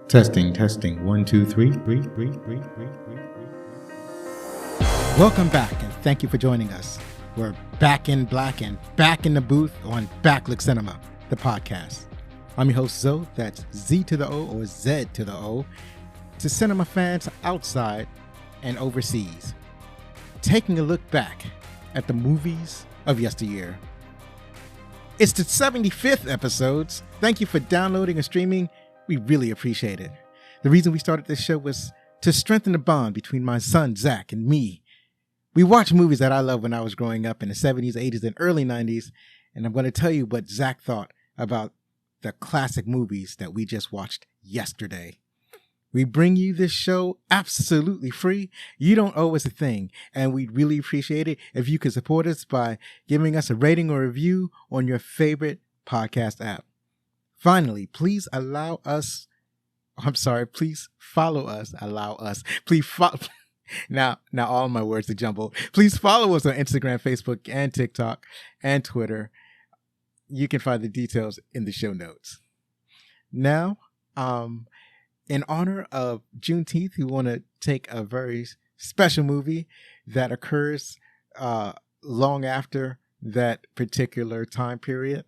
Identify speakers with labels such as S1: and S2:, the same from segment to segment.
S1: Testing, testing. 1, 2, 3.
S2: Welcome back, and thank you for joining us. We're back in black and back in the booth on Backlook Cinema, the podcast. I'm your host, Zo, that's Z to the O or Z to the O, to cinema fans outside and overseas. Taking a look back at the movies of yesteryear. It's the 75th episodes. Thank you for downloading and streaming. We really appreciate it. The reason we started this show was to strengthen the bond between my son, Zach, and me. We watched movies that I loved when I was growing up in the 70s, 80s, and early 90s, and I'm going to tell you what Zach thought about the classic movies that we just watched yesterday. We bring you this show absolutely free. You don't owe us a thing, and we'd really appreciate it if you could support us by giving us a rating or review on your favorite podcast app. Finally, please follow us. Now all my words are jumbled. Please follow us on Instagram, Facebook, and TikTok, and Twitter. You can find the details in the show notes. Now, in honor of Juneteenth, we want to take a very special movie that occurs long after that particular time period.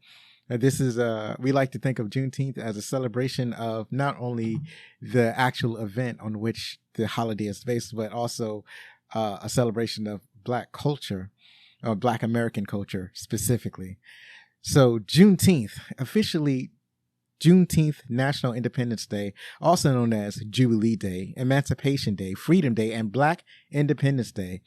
S2: This is we like to think of Juneteenth as a celebration of not only the actual event on which the holiday is based, but also a celebration of Black culture, or Black American culture specifically. So Juneteenth, officially Juneteenth National Independence Day, also known as Jubilee Day, Emancipation Day, Freedom Day, and Black Independence Day,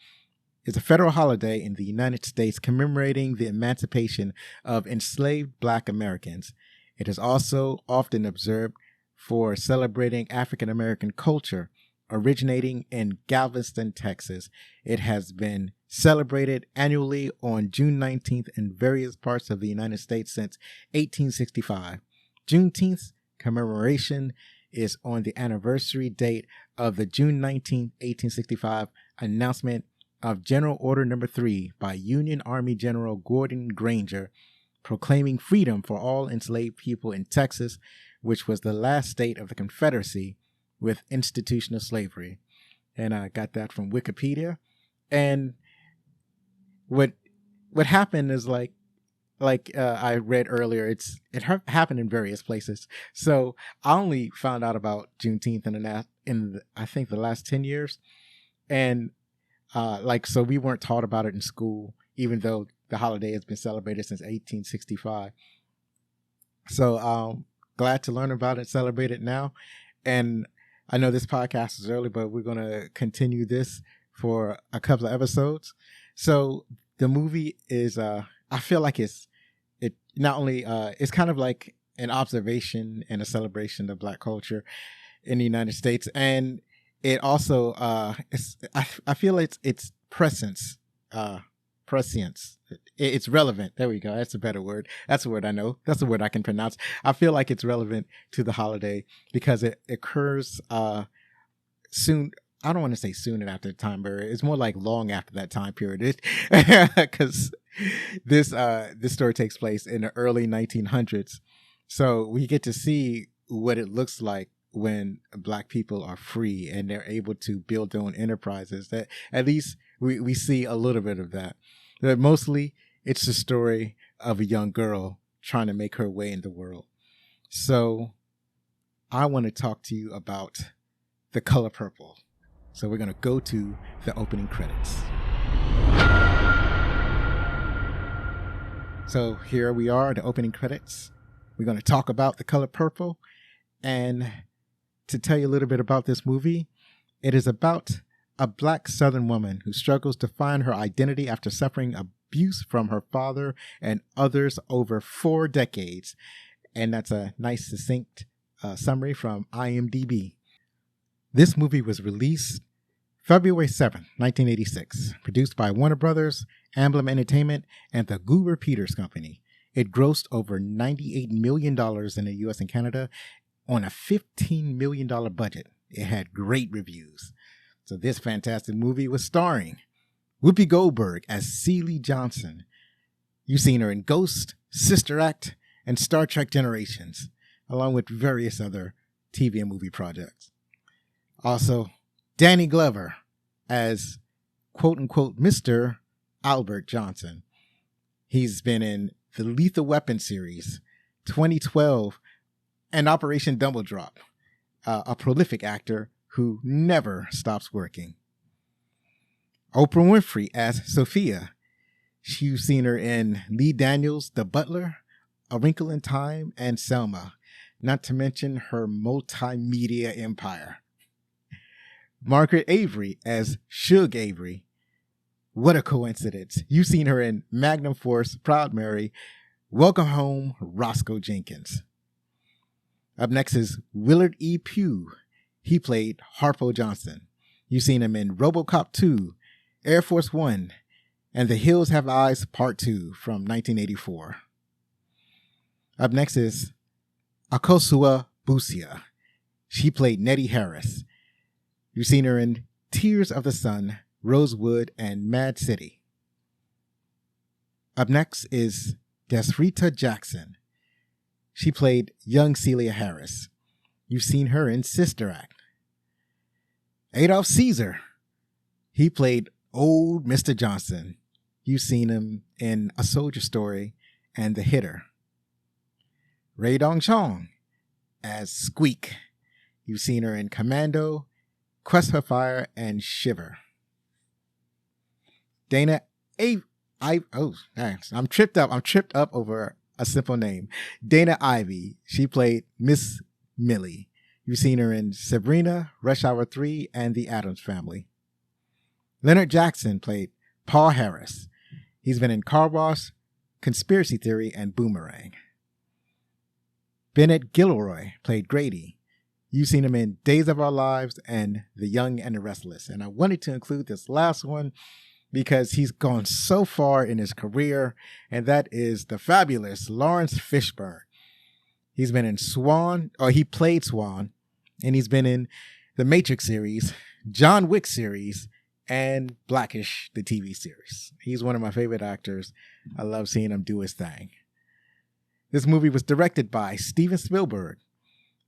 S2: is a federal holiday in the United States commemorating the emancipation of enslaved Black Americans. It is also often observed for celebrating African American culture. Originating in Galveston, Texas, it has been celebrated annually on June 19th in various parts of the United States since 1865. Juneteenth's commemoration is on the anniversary date of the June 19, 1865 announcement of General Order No. 3 by Union Army General Gordon Granger, proclaiming freedom for all enslaved people in Texas, which was the last state of the Confederacy with institutional slavery. And I got that from Wikipedia. And what happened is like I read earlier, it happened in various places. So I only found out about Juneteenth in I think the last 10 years. And so we weren't taught about it in school, even though the holiday has been celebrated since 1865. So glad to learn about it, celebrate it now. And I know this podcast is early, but we're going to continue this for a couple of episodes. So the movie is, I feel like it's kind of like an observation and a celebration of Black culture in the United States. And it also, I feel it's prescience. It's relevant. There we go. That's a better word. That's a word I know. That's a word I can pronounce. I feel like it's relevant to the holiday because it occurs soon. I don't want to say soon after the time period. It's more like long after that time period. Because this story takes place in the early 1900s. So we get to see what it looks like when Black people are free and they're able to build their own enterprises. That at least we see a little bit of that. But mostly it's the story of a young girl trying to make her way in the world. So I want to talk to you about The Color Purple. So we're going to go to the opening credits. So here we are, the opening credits. We're going to talk about The Color Purple. And to tell you a little bit about this movie, it is about a Black Southern woman who struggles to find her identity after suffering abuse from her father and others over 4 decades. And that's a nice, succinct summary from IMDb. This movie was released February 7, 1986, produced by Warner Brothers, Amblin Entertainment, and the Goober Peters Company. It grossed over $98 million in the U.S. and Canada on a $15 million budget. It had great reviews. So this fantastic movie was starring Whoopi Goldberg as Celie Johnson. You've seen her in Ghost, Sister Act, and Star Trek Generations, along with various other TV and movie projects. Also, Danny Glover as quote-unquote Mr. Albert Johnson. He's been in the Lethal Weapon series, 2012, and Operation Double Drop, a prolific actor who never stops working. Oprah Winfrey as Sophia. You've seen her in Lee Daniels' The Butler, A Wrinkle in Time, and Selma, not to mention her multimedia empire. Margaret Avery as Suge Avery. What a coincidence. You've seen her in Magnum Force, Proud Mary, Welcome Home, Roscoe Jenkins. Up next is Willard E. Pugh. He played Harpo Johnson. You've seen him in RoboCop 2, Air Force One, and The Hills Have Eyes Part 2 from 1984. Up next is Akosua Busia. She played Nettie Harris. You've seen her in Tears of the Sun, Rosewood, and Mad City. Up next is Desrita Jackson. She played young Celia Harris. You've seen her in Sister Act. Adolph Caesar. He played old Mr. Johnson. You've seen him in A Soldier Story and The Hitter. Rae Dong Chong as Squeak. You've seen her in Commando, Quest for Fire, and Shiver. I'm tripped up over a simple name. Dana Ivey. She played Miss Millie. You've seen her in Sabrina, Rush Hour 3, and The Addams Family. Leonard Jackson played Paul Harris. He's been in Car Wash, Conspiracy Theory, and Boomerang. Bennett Gilroy played Grady. You've seen him in Days of Our Lives and The Young and the Restless. And I wanted to include this last one because he's gone so far in his career, and that is the fabulous Lawrence Fishburne. He's been in he played Swan, and he's been in the Matrix series, John Wick series, and Blackish, the TV series. He's one of my favorite actors. I love seeing him do his thing. This movie was directed by Steven Spielberg.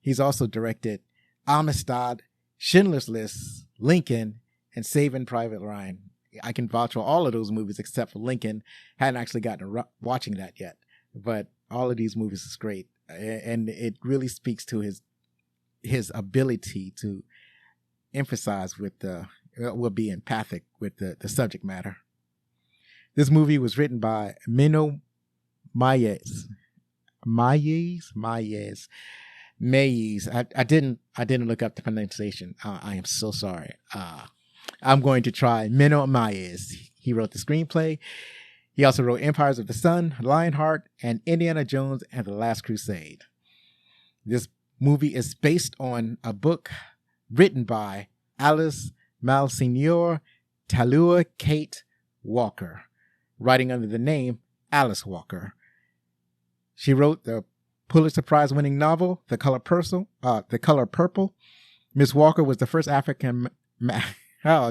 S2: He's also directed Amistad, Schindler's List, Lincoln, and Saving Private Ryan. I can vouch for all of those movies except for Lincoln. Hadn't actually gotten to watching that yet. But all of these movies is great. And it really speaks to his ability to emphasize will be empathic with the subject matter. This movie was written by Mino Mayes. Mayes. I didn't look up the pronunciation. I am so sorry. I'm going to try Mino Mayes. He wrote the screenplay. He also wrote Empires of the Sun, Lionheart, and Indiana Jones and the Last Crusade. This movie is based on a book written by Alice Malsenior Tallulah-Kate Walker, writing under the name Alice Walker. She wrote the Pulitzer Prize winning novel, The Color Purple. Miss Walker was the first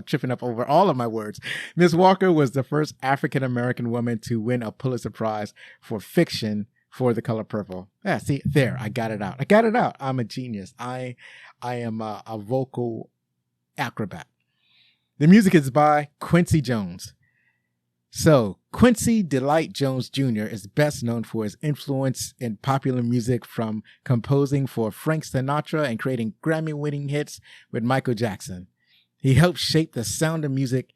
S2: tripping up over all of my words. Miss Walker was the first African-American woman to win a Pulitzer Prize for fiction for The Color Purple. Yeah, see, there, I got it out. I'm a genius. I am a vocal acrobat. The music is by Quincy Jones. So, Quincy Delight Jones Jr. is best known for his influence in popular music, from composing for Frank Sinatra and creating Grammy-winning hits with Michael Jackson. He helped shape the sound of music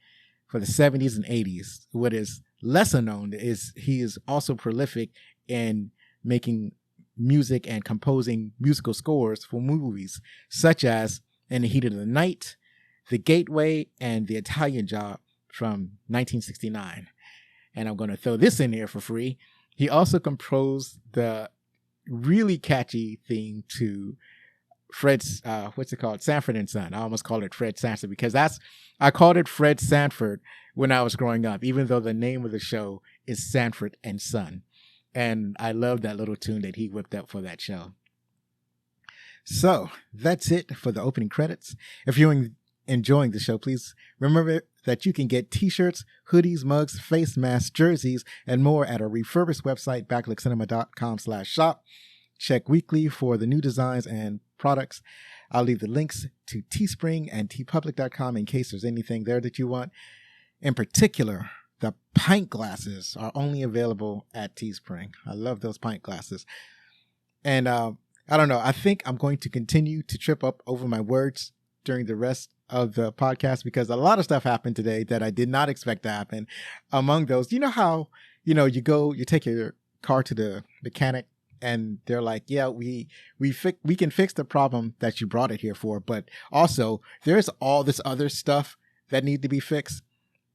S2: for the 70s and 80s. What is lesser known is he is also prolific in making music and composing musical scores for movies such as In the Heat of the Night, The Gateway, and The Italian Job from 1969. And I'm going to throw this in here for free. He also composed the really catchy theme to Fred's, Sanford and Son. I almost called it Fred Sanford because I called it Fred Sanford when I was growing up, even though the name of the show is Sanford and Son. And I love that little tune that he whipped up for that show. So that's it for the opening credits. If you're enjoying the show, please remember that you can get t-shirts, hoodies, mugs, face masks, jerseys, and more at our refurbished website, backlickcinema.com/shop. Check weekly for the new designs and products. I'll leave the links to Teespring and tpublic.com in case there's anything there that you want. In particular, the pint glasses are only available at Teespring. I love those pint glasses. And I don't know. I think I'm going to continue to trip up over my words during the rest of the podcast because a lot of stuff happened today that I did not expect to happen. Among those, you know how, you take your car to the mechanic and they're like, yeah, we can fix the problem that you brought it here for, but also there's all this other stuff that need to be fixed.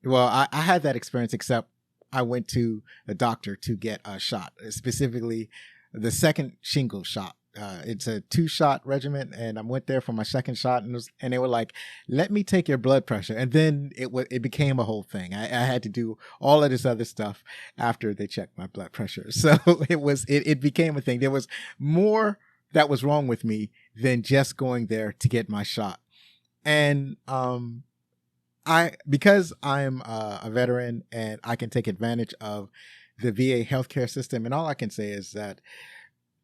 S2: Well, I had that experience, except I went to the doctor to get a shot, specifically the second shingles shot. It's a 2-shot regimen, and I went there for my second shot, and they were like, "Let me take your blood pressure," and then it became a whole thing. I had to do all of this other stuff after they checked my blood pressure, so it became a thing. There was more that was wrong with me than just going there to get my shot, and because I'm a veteran and I can take advantage of the VA healthcare system, and all I can say is that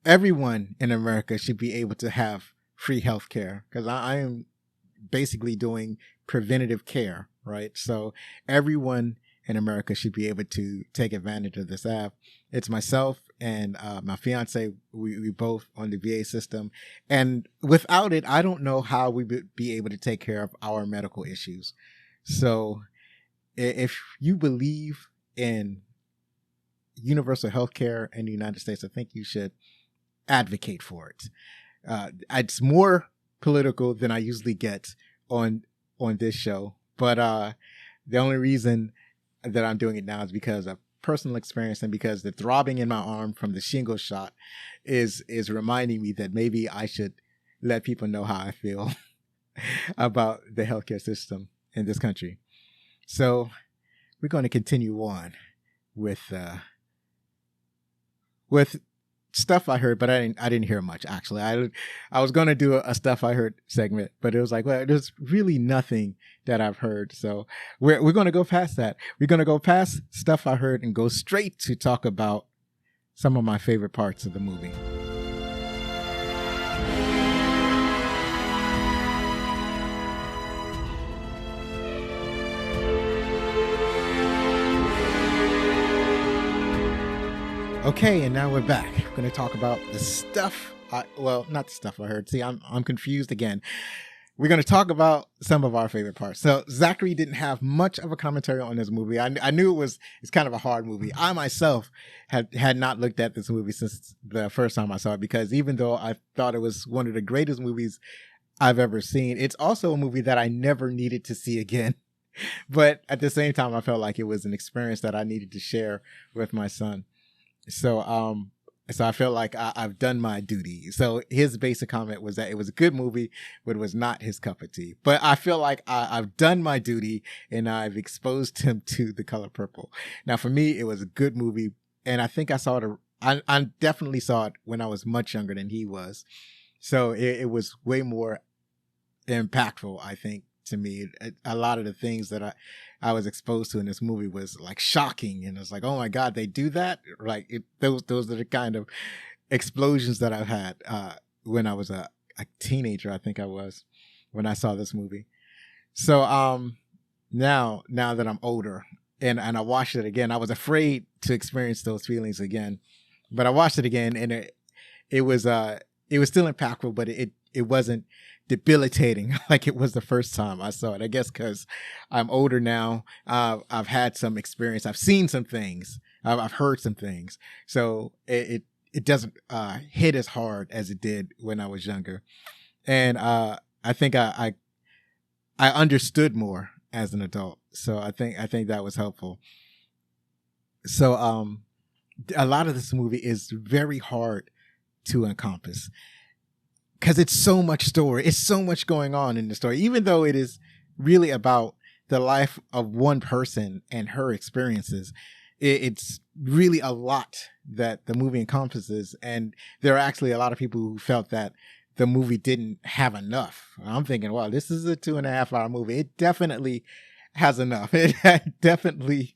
S2: everyone in America should be able to have free health care because I am basically doing preventative care, right? So everyone in America should be able to take advantage of this app. It's myself and my fiance. We both on the VA system. And without it, I don't know how we would be able to take care of our medical issues. So if you believe in universal health care in the United States, I think you should advocate for it. It's more political than I usually get on this show, but the only reason that I'm doing it now is because of personal experience and because the throbbing in my arm from the shingles shot is reminding me that maybe I should let people know how I feel about the healthcare system in this country. So we're going to continue on with stuff I heard, but I didn't hear much, actually. I was going to do a stuff I heard segment, but it was like, well, there's really nothing that I've heard. So we're going to go past that. We're going to go past stuff I heard and go straight to talk about some of my favorite parts of the movie. Okay, and now we're back. We're going to talk about the stuff. Not the stuff I heard. See, I'm confused again. We're going to talk about some of our favorite parts. So Zachary didn't have much of a commentary on this movie. I knew it's kind of a hard movie. I myself had not looked at this movie since the first time I saw it, because even though I thought it was one of the greatest movies I've ever seen, it's also a movie that I never needed to see again. But at the same time, I felt like it was an experience that I needed to share with my son. So I felt like I've done my duty. So his basic comment was that it was a good movie, but it was not his cup of tea. But I feel like I've done my duty and I've exposed him to The Color Purple. Now, for me, it was a good movie. And I think I definitely saw it when I was much younger than he was. So it was way more impactful, I think, to me. A lot of the things that I was exposed to in this movie was like shocking, and it's like, oh my God, they do that. Like those are the kind of explosions that I've had when I was a teenager. I think I was when I saw this movie. So now that I'm older and I watched it again, I was afraid to experience those feelings again, but I watched it again, and it was still impactful, but it wasn't debilitating like it was the first time I saw it. I guess because I'm older now. I've had some experience. I've seen some things. I've heard some things. So it doesn't hit as hard as it did when I was younger. And I think I understood more as an adult. So I think that was helpful. So a lot of this movie is very hard to encompass, because it's so much story. It's so much going on in the story, even though it is really about the life of one person and her experiences. It's really a lot that the movie encompasses. And there are actually a lot of people who felt that the movie didn't have enough. I'm thinking, wow, this is a 2.5 hour movie. It definitely has enough. It definitely,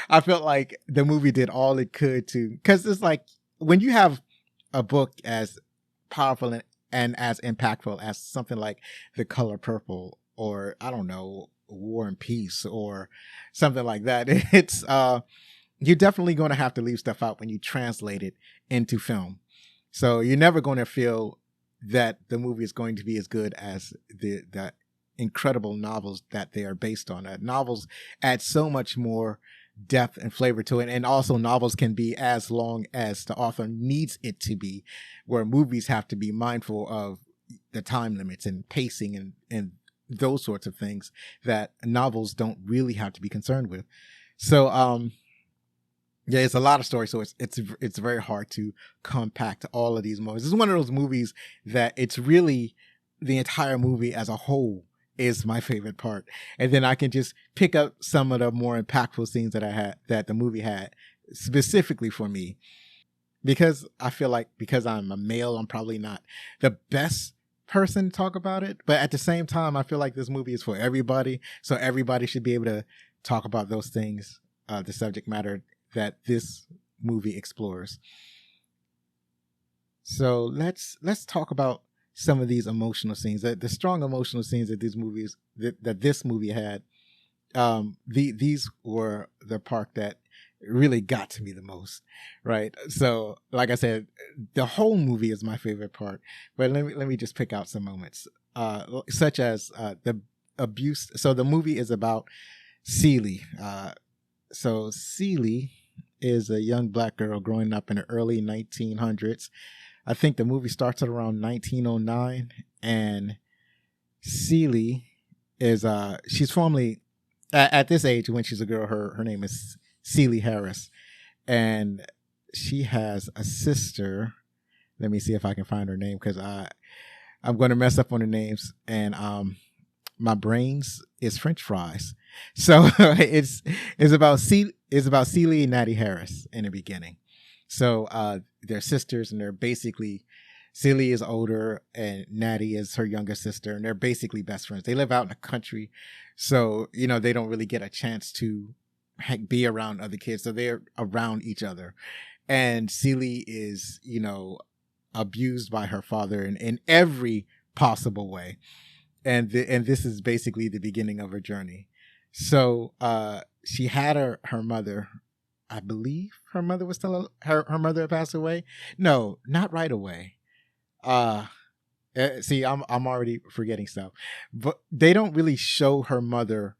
S2: I felt like the movie did all it could to, because it's like when you have a book as powerful and as impactful as something like The Color Purple, or I don't know, War and Peace, or something like that. It's you're definitely going to have to leave stuff out when you translate it into film. So you're never going to feel that the movie is going to be as good as the incredible novels that they are based on. Novels add so much more depth and flavor to it, and also novels can be as long as the author needs it to be, where movies have to be mindful of the time limits and pacing and those sorts of things that novels don't really have to be concerned with. So yeah, it's a lot of stories, so it's very hard to compact all of these movies. This is one of those movies that it's really the entire movie as a whole is my favorite part, and then I can just pick up some of the more impactful scenes that the movie had specifically for me, because I feel like because I'm a male, I'm probably not the best person to talk about it, but at the same time, I feel like this movie is for everybody, so everybody should be able to talk about those things, the subject matter that this movie explores. So let's talk about some of these emotional scenes, the strong emotional scenes that this movie had. These were the part that really got to me the most, right? So like I said, the whole movie is my favorite part, but let me just pick out some moments, such as the abuse. So the movie is about Celie. So Celie is a young Black girl growing up in the early 1900s. I think the movie starts at around 1909, and Celie is she's formerly at this age, when she's a girl, her name is Celie Harris, and she has a sister. Let me see if I can find her name, because I'm going to mess up on the names, and my brains is French fries. So it's about Celie and Natty Harris in the beginning. So they're sisters, and they're basically, Celie is older and Natty is her younger sister, and they're basically best friends. They live out in the country, so they don't really get a chance to be around other kids, so they're around each other. And Celie is abused by her father in every possible way, and this is basically the beginning of her journey. So she had her mother. I believe her mother was still her mother had passed away. No, not right away. See, I'm already forgetting stuff, but they don't really show her mother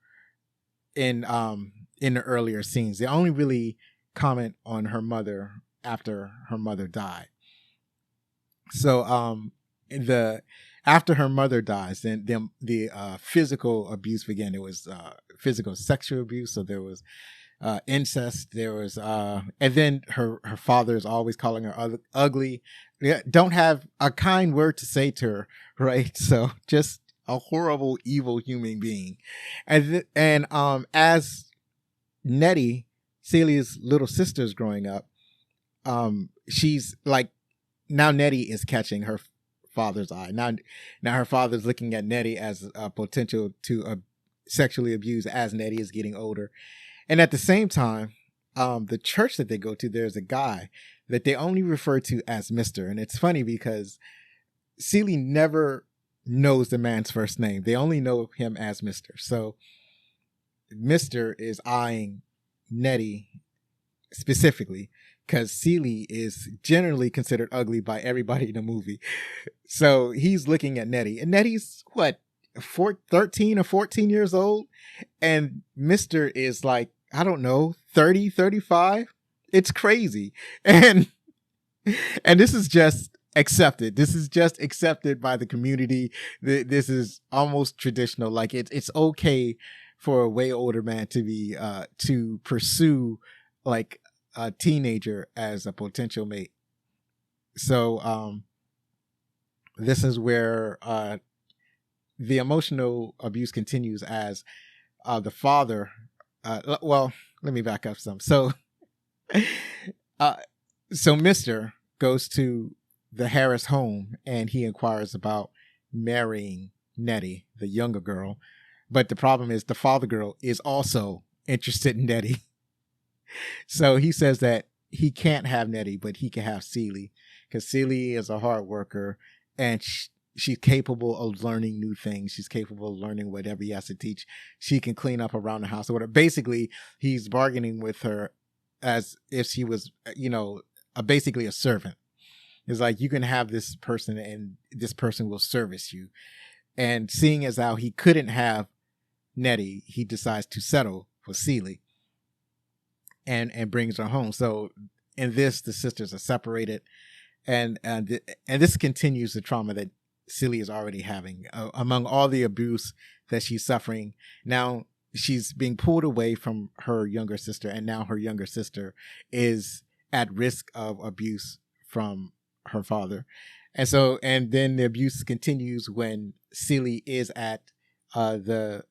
S2: in the earlier scenes. They only really comment on her mother after her mother died. So after her mother dies, then the physical abuse began. It was physical sexual abuse. So there was incest. There was and then her father is always calling her ugly. Don't have a kind word to say to her, right? So just a horrible, evil human being. And as Nettie, Celia's little sister, is growing up, she's like, now Nettie is catching her father's eye. Now her father's looking at Nettie as a potential to sexually abuse as Nettie is getting older. And at the same time, the church that they go to, there's a guy that they only refer to as Mr. And it's funny because Celie never knows the man's first name. They only know him as Mr. So Mr. is eyeing Nettie specifically because Celie is generally considered ugly by everybody in the movie. So he's looking at Nettie, and Nettie's 13 or 14 years old, and Mr. is like, I don't know, 30, 35. It's crazy. And this is just accepted. This is just accepted by the community. This is almost traditional. Like it's okay for a way older man to be to pursue like a teenager as a potential mate. So this is where the emotional abuse continues as the father. Well, let me back up some. So Mr. goes to the Harris home and he inquires about marrying Nettie, the younger girl. But the problem is the father girl is also interested in Nettie. So he says that he can't have Nettie, but he can have Celie, because Celie is a hard worker and she's capable of learning new things. She's capable of learning whatever he has to teach. She can clean up around the house or whatever. Basically, he's bargaining with her as if she was, basically a servant. It's like, you can have this person and this person will service you. And seeing as how he couldn't have Nettie, he decides to settle for Celie and brings her home. So in this, the sisters are separated, and this continues the trauma that Celie is already having among all the abuse that she's suffering. Now she's being pulled away from her younger sister, and now her younger sister is at risk of abuse from her father. And then the abuse continues when Celie is at the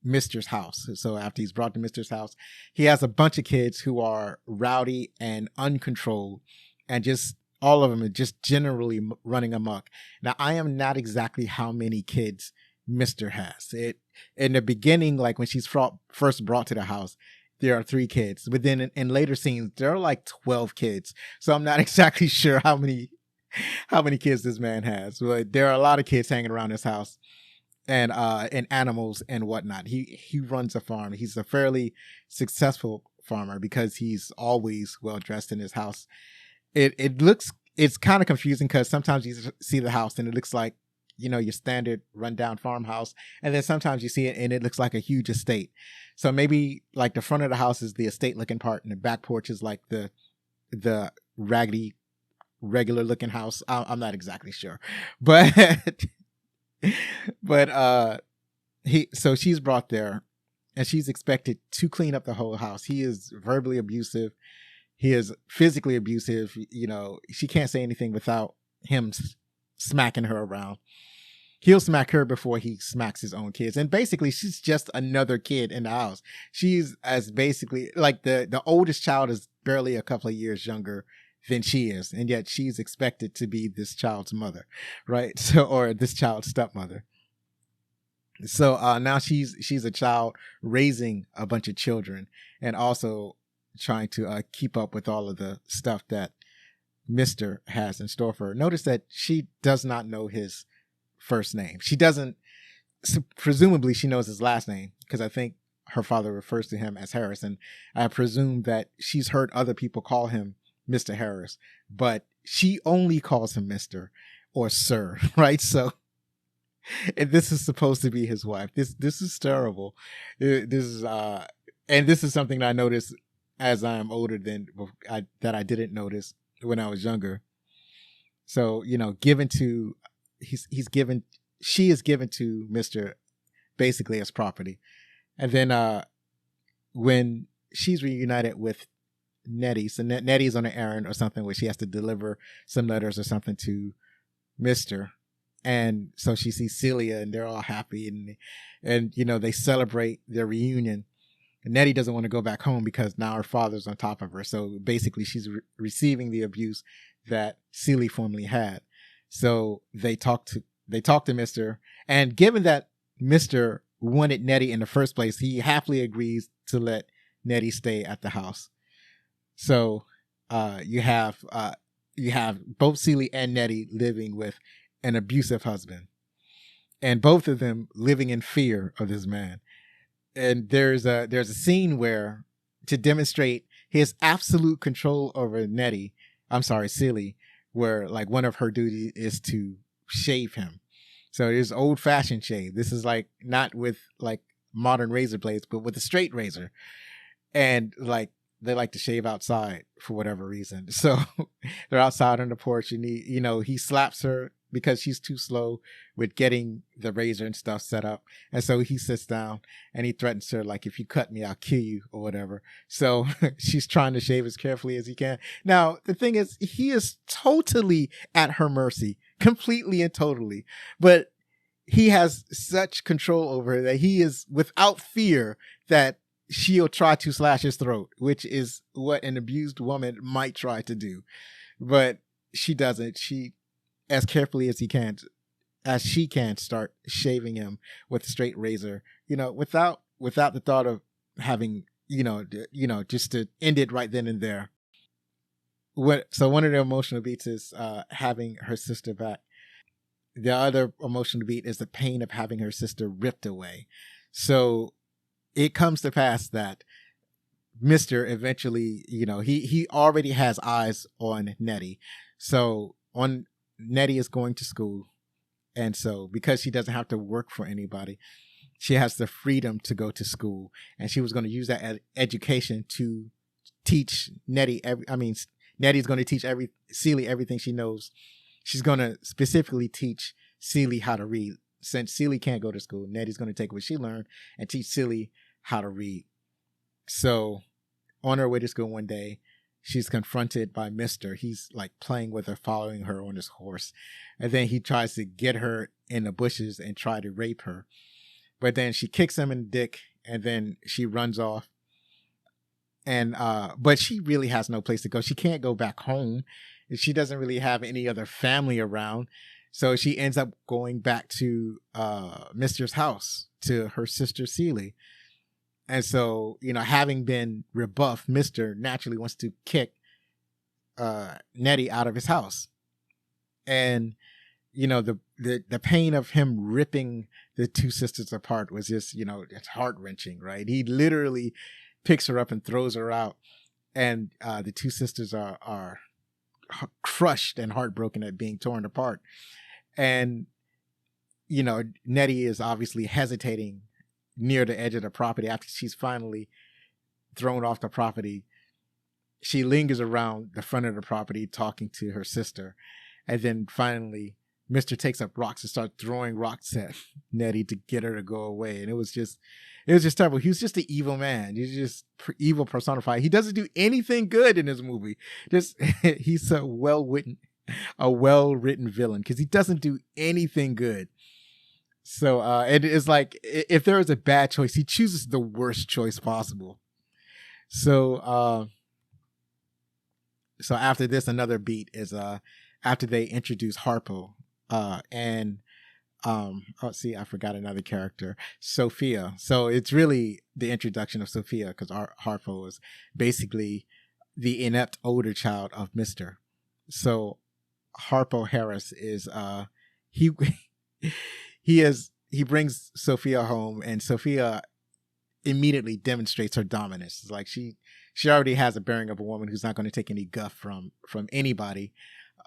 S2: Mister's house. So after he's brought to Mister's house, he has a bunch of kids who are rowdy and uncontrolled, and just all of them are just generally running amok. Now, I am not exactly how many kids Mister has. It in the beginning, like when she's first brought to the house, there are 3 kids. But then in later scenes, there are like 12 kids. So I'm not exactly sure how many kids this man has. But there are a lot of kids hanging around his house, and animals and whatnot. He runs a farm. He's a fairly successful farmer because he's always well dressed in his house. It's kind of confusing because sometimes you see the house and it looks like, your standard rundown farmhouse, and then sometimes you see it and it looks like a huge estate. So maybe like the front of the house is the estate looking part, and the back porch is like the raggedy regular looking house. I'm not exactly sure, but so she's brought there, and she's expected to clean up the whole house. He is verbally abusive. He is physically abusive. She can't say anything without him smacking her around. He'll smack her before he smacks his own kids. And basically, she's just another kid in the house. She's as basically like the oldest child is barely a couple of years younger than she is. And yet she's expected to be this child's mother, right? So, or this child's stepmother. So now she's a child raising a bunch of children, and also trying to keep up with all of the stuff that Mister has in store for her. Notice that she does not know his first name. She doesn't, presumably she knows his last name, because I think her father refers to him as Harris, and I presume that she's heard other people call him Mr. Harris, but she only calls him Mr. or Sir, right? So, and this is supposed to be his wife. This is terrible. This is and this is something that I noticed as I am older that I didn't notice when I was younger. So, she is given to Mr. basically as property. And then when she's reunited with Nettie, so Nettie's on an errand or something where she has to deliver some letters or something to Mr. And so she sees Celia, and they're all happy, and they celebrate their reunion. And Nettie doesn't want to go back home because now her father's on top of her. So basically she's receiving the abuse that Celie formerly had. So they talk to Mr. And given that Mr. wanted Nettie in the first place, he happily agrees to let Nettie stay at the house. So you have both Celie and Nettie living with an abusive husband, and both of them living in fear of this man. And there's a scene where, to demonstrate his absolute control over Celie, where like one of her duties is to shave him. So it is old fashioned shave. This is like not with like modern razor blades, but with a straight razor. And like they like to shave outside for whatever reason. So they're outside on the porch, and he slaps her because she's too slow with getting the razor and stuff set up. And so he sits down and he threatens her, like, if you cut me, I'll kill you or whatever. So she's trying to shave as carefully as he can. Now, the thing is, he is totally at her mercy, completely and totally. But he has such control over her that he is without fear that she'll try to slash his throat, which is what an abused woman might try to do. But she doesn't. She, as carefully as she can, start shaving him with a straight razor, without the thought of having, just to end it right then and there. So one of the emotional beats is having her sister back. the other emotional beat is the pain of having her sister ripped away. So it comes to pass that Mr. eventually, he already has eyes on Nettie. So Nettie is going to school. And so because she doesn't have to work for anybody, she has the freedom to go to school. And she was going to use that education to teach Nettie. Nettie's going to teach Celie everything she knows. She's going to specifically teach Celie how to read. Since Celie can't go to school, Nettie's going to take what she learned and teach Celie how to read. So on her way to school one day, she's confronted by Mr. He's like playing with her, following her on his horse. And then he tries to get her in the bushes and try to rape her. But then she kicks him in the dick and then she runs off. And but she really has no place to go. She can't go back home. She doesn't really have any other family around. So she ends up going back to Mr.'s house, to her sister Celie. And so, having been rebuffed, Mr. naturally wants to kick Nettie out of his house. And, the pain of him ripping the two sisters apart was just, it's heart-wrenching, right? He literally picks her up and throws her out. And the two sisters are crushed and heartbroken at being torn apart. And, Nettie is obviously hesitating near the edge of the property. After she's finally thrown off the property, she lingers around the front of the property talking to her sister. And then finally, Mr. takes up rocks and starts throwing rocks at Nettie to get her to go away. And it was just terrible. He was just an evil man. He's just evil personified. He doesn't do anything good in this movie. He's a well-written villain because he doesn't do anything good. So it is like, if there is a bad choice, he chooses the worst choice possible. So after this, another beat is after they introduce Harpo and I forgot another character, Sophia. So it's really the introduction of Sophia because Harpo is basically the inept older child of Mr. So Harpo Harris is he brings Sophia home, and Sophia immediately demonstrates her dominance. It's like she already has a bearing of a woman who's not going to take any guff from anybody,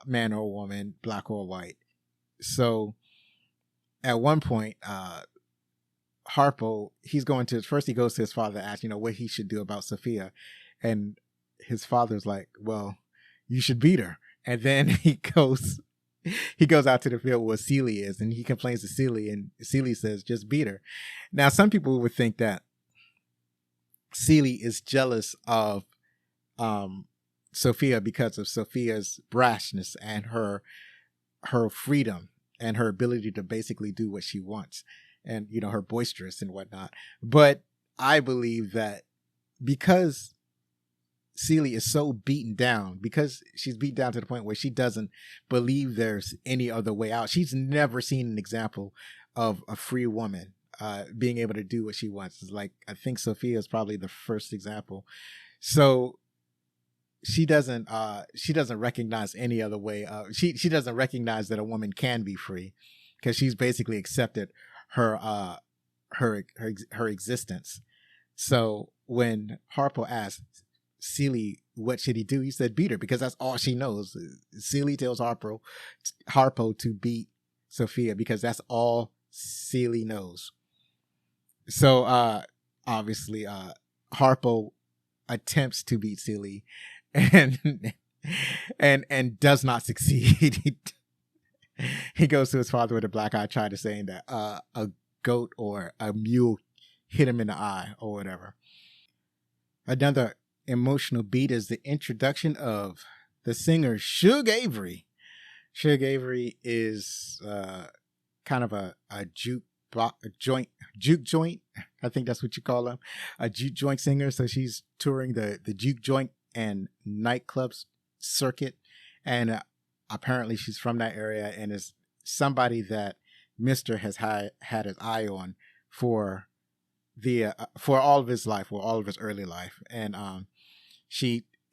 S2: man or woman, black or white. So at one point, Harpo, he goes to his father to ask, what he should do about Sophia. And his father's like, well, you should beat her. And then he goes out to the field where Celie is, and he complains to Celie, and Celie says, just beat her. Now, some people would think that Celie is jealous of Sophia because of Sophia's brashness and her freedom and her ability to basically do what she wants, and, her boisterous and whatnot. But I believe that because Celie is so beaten down, because she's beaten down to the point where she doesn't believe there's any other way out. She's never seen an example of a free woman being able to do what she wants. It's like, I think Sophia is probably the first example. So she doesn't recognize any other way. She doesn't recognize that a woman can be free, because she's basically accepted her existence. So when Harpo asked Celie what should he do, he said beat her, because that's all she knows. Celie tells Harpo to beat Sophia because that's all Celie knows. So obviously Harpo attempts to beat Celie and does not succeed. He goes to his father with a black eye, trying to say that a goat or a mule hit him in the eye or whatever. Another emotional beat is the introduction of the singer Shug Avery. Shug Avery is kind of a juke joint. I think that's what you call him, a juke joint singer. So she's touring the juke joint and nightclubs circuit, and apparently she's from that area and is somebody that Mr. has had his eye on for all of his life, or all of his early life. And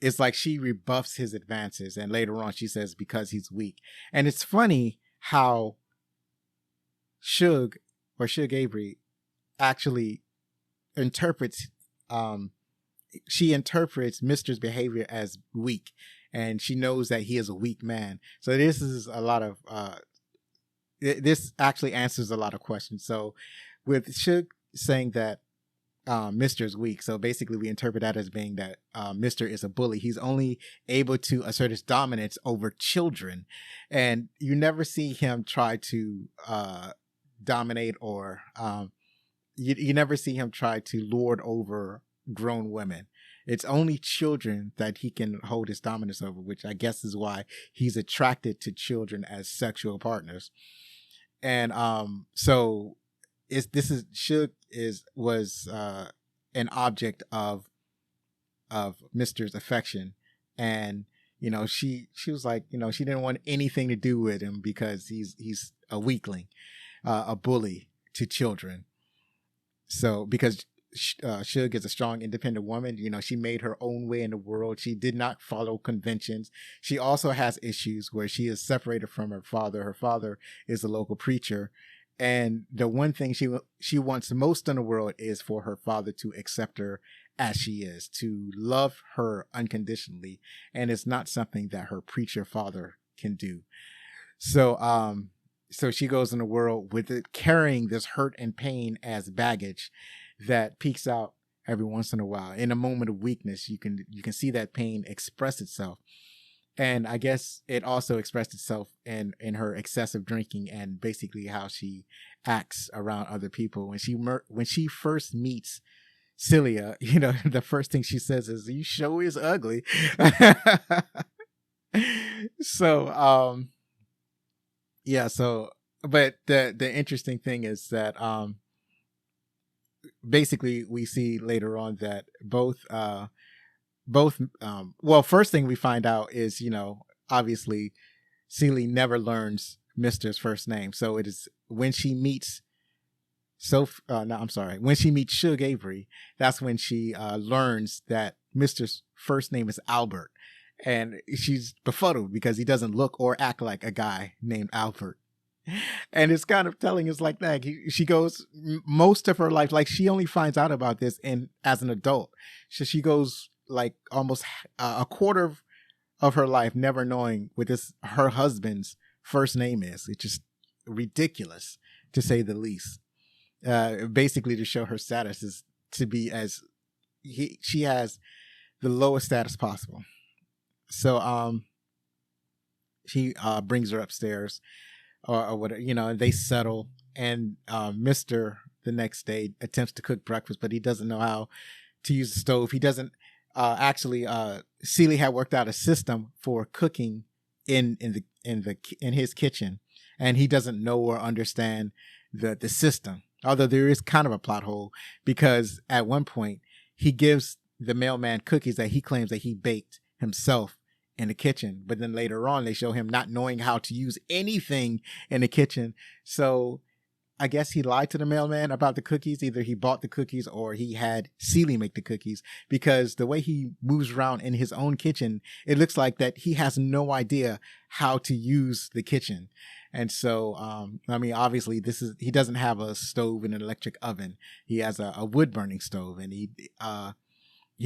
S2: it's like she rebuffs his advances, and later on she says because he's weak. And it's funny how Suge or Suge Avery actually interprets she interprets Mister's behavior as weak, and she knows that he is a weak man. So this is a lot of this actually answers a lot of questions. So with Suge saying that Mister is weak, so basically we interpret that as being that Mister is a bully. He's only able to assert his dominance over children, and you never see him try to dominate or you never see him try to lord over grown women. It's only children that he can hold his dominance over, which I guess is why he's attracted to children as sexual partners. And so Suge was an object of Mister's affection, and she was like, she didn't want anything to do with him because he's a weakling, a bully to children. So because Suge is a strong, independent woman, she made her own way in the world. She did not follow conventions. She also has issues where she is separated from her father. Her father is a local preacher, and the one thing she wants most in the world is for her father to accept her as she is, to love her unconditionally, and it's not something that her preacher father can do. So so she goes in the world with it, carrying this hurt and pain as baggage that peeks out every once in a while. In a moment of weakness, you can see that pain express itself. And I guess it also expressed itself in her excessive drinking and basically how she acts around other people. When she first meets Celia, the first thing she says is, "You show is ugly." So yeah, so but the interesting thing is that basically we see later on that both well, first thing we find out is, obviously Celie never learns Mister's first name. So it is when she meets when she meets Suge Avery, that's when she learns that Mister's first name is Albert, and she's befuddled because he doesn't look or act like a guy named Albert. And it's kind of telling us like that. She goes most of her life, like she only finds out about this as an adult. So she goes like almost a quarter of her life never knowing what her husband's first name is. It's just ridiculous, to say the least. Basically to show her status is to be she has the lowest status possible. So he brings her upstairs or whatever, and they settle, and Mister the next day attempts to cook breakfast, but he doesn't know how to use the stove. He doesn't Celie had worked out a system for cooking in his kitchen, and he doesn't know or understand the system. Although there is kind of a plot hole, because at one point he gives the mailman cookies that he claims that he baked himself in the kitchen, but then later on they show him not knowing how to use anything in the kitchen. So I guess he lied to the mailman about the cookies. Either he bought the cookies or he had Celie make the cookies, because the way he moves around in his own kitchen, it looks like that he has no idea how to use the kitchen. And so, obviously he doesn't have a stove and an electric oven. He has a wood burning stove, and he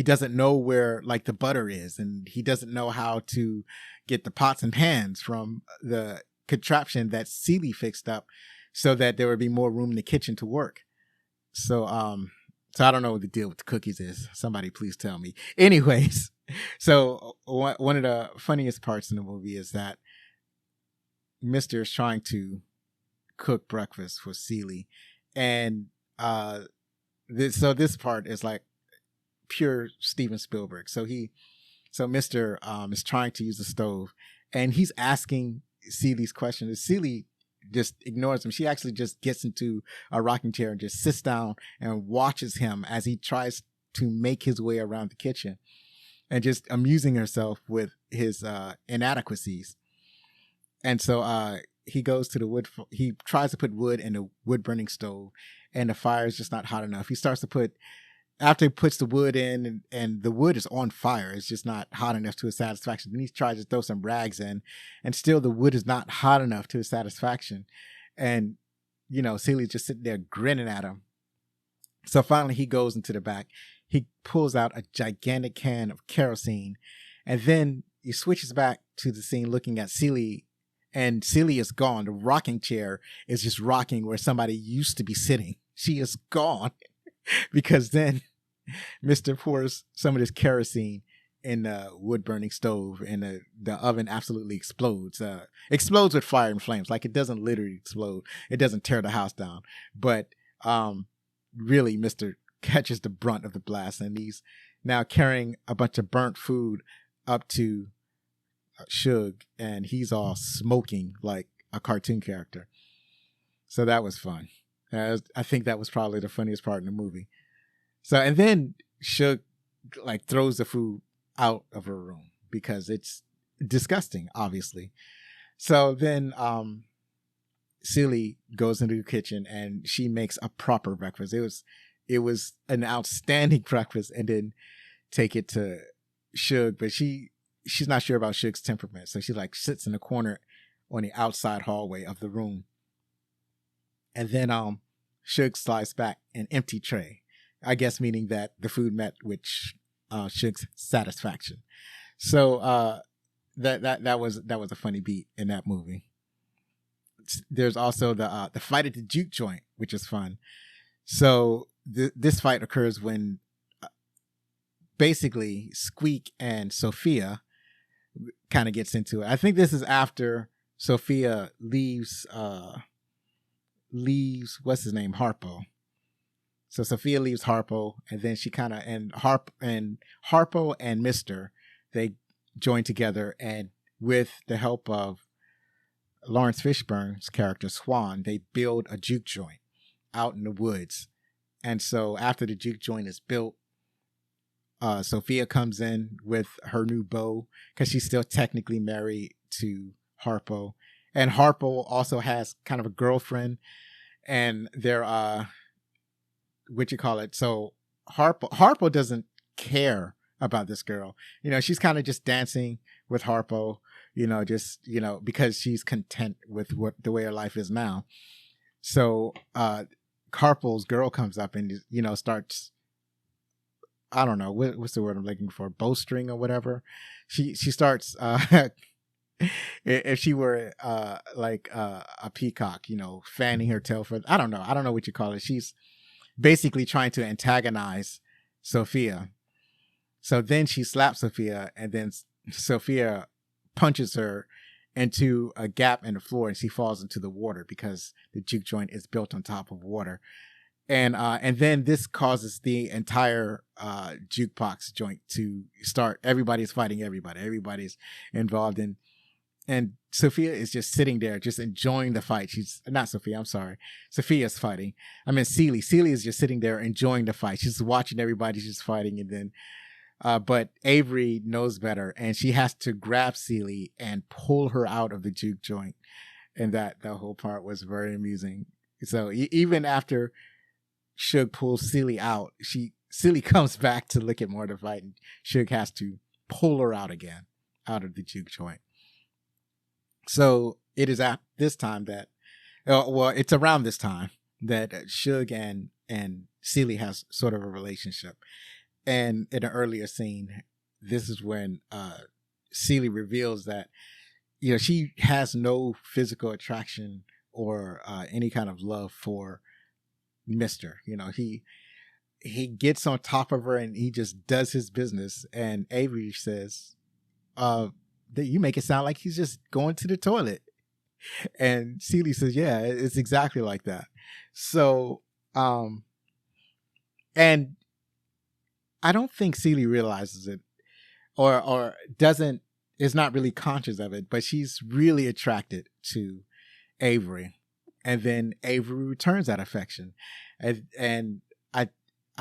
S2: doesn't know where like the butter is, and he doesn't know how to get the pots and pans from the contraption that Celie fixed up so that there would be more room in the kitchen to work. So I don't know what the deal with the cookies is. Somebody please tell me. Anyways, so one of the funniest parts in the movie is that Mister is trying to cook breakfast for Celie, and this part is like pure Steven Spielberg. So Mister is trying to use the stove, and he's asking Celie's question. And Celie just ignores him. She actually just gets into a rocking chair and just sits down and watches him as he tries to make his way around the kitchen, and just amusing herself with his inadequacies. And so he goes to he tries to put wood in the wood burning stove, and the fire is just not hot enough. He starts to after he puts the wood in, and the wood is on fire, it's just not hot enough to his satisfaction. Then he tries to throw some rags in, and still the wood is not hot enough to his satisfaction. And Celie's just sitting there grinning at him. So finally he goes into the back. He pulls out a gigantic can of kerosene, and then he switches back to the scene looking at Celie, and Celie is gone. The rocking chair is just rocking where somebody used to be sitting. She is gone because then Mr. pours some of this kerosene in the wood burning stove, and the oven absolutely explodes. Explodes with fire and flames. Like, it doesn't literally explode. It doesn't tear the house down. But really, Mr. catches the brunt of the blast, and he's now carrying a bunch of burnt food up to Suge, and he's all smoking like a cartoon character. So that was fun. I think that was probably the funniest part in the movie. So, and then Suge like throws the food out of her room because it's disgusting, obviously. So then Celie goes into the kitchen and she makes a proper breakfast. It was an outstanding breakfast, and then take it to Suge, but she's not sure about Suge's temperament. So she like sits in the corner on the outside hallway of the room. And then Suge slides back an empty tray. I guess meaning that the food met with Suge's satisfaction. So that was a funny beat in that movie. There's also the fight at the juke joint, which is fun. So this fight occurs when basically Squeak and Sophia kind of gets into it. I think this is after Sophia leaves what's his name, Harpo. So Sophia leaves Harpo, and then she kind of Harpo and Mr. they join together, and with the help of Lawrence Fishburne's character Swan, they build a juke joint out in the woods. And so after the juke joint is built, Sophia comes in with her new beau because she's still technically married to Harpo, and Harpo also has kind of a girlfriend, and they're so Harpo doesn't care about this girl. She's kind of just dancing with Harpo, because she's content with the way her life is now. So Harpo's girl comes up and starts, I don't know what's the word I'm looking for, bowstring or whatever. She starts if she were like a peacock, fanning her tail for, I don't know what you call it. She's basically trying to antagonize Sophia. So then she slaps Sophia, and then Sophia punches her into a gap in the floor, and she falls into the water because the juke joint is built on top of water. And then this causes the entire jukebox joint to start. Everybody's fighting everybody. Everybody's involved in. And Sophia is just sitting there, just enjoying the fight. Sophia's fighting. I mean, Celie. Celie is just sitting there enjoying the fight. She's watching everybody just fighting. And then, but Avery knows better, and she has to grab Celie and pull her out of the juke joint. And the whole part was very amusing. So even after Suge pulls Celie out, Celie comes back to look at more of the fight, and Suge has to pull her out again, out of the juke joint. So it is at this time that, it's around this time that Suge and Celie has sort of a relationship. And in an earlier scene, this is when Celie reveals that, she has no physical attraction or any kind of love for Mr. He gets on top of her and he just does his business. And Avery says, you make it sound like he's just going to the toilet. And Celie says, yeah, it's exactly like that. So, and I don't think Celie realizes it or is not really conscious of it, but she's really attracted to Avery. And then Avery returns that affection. And I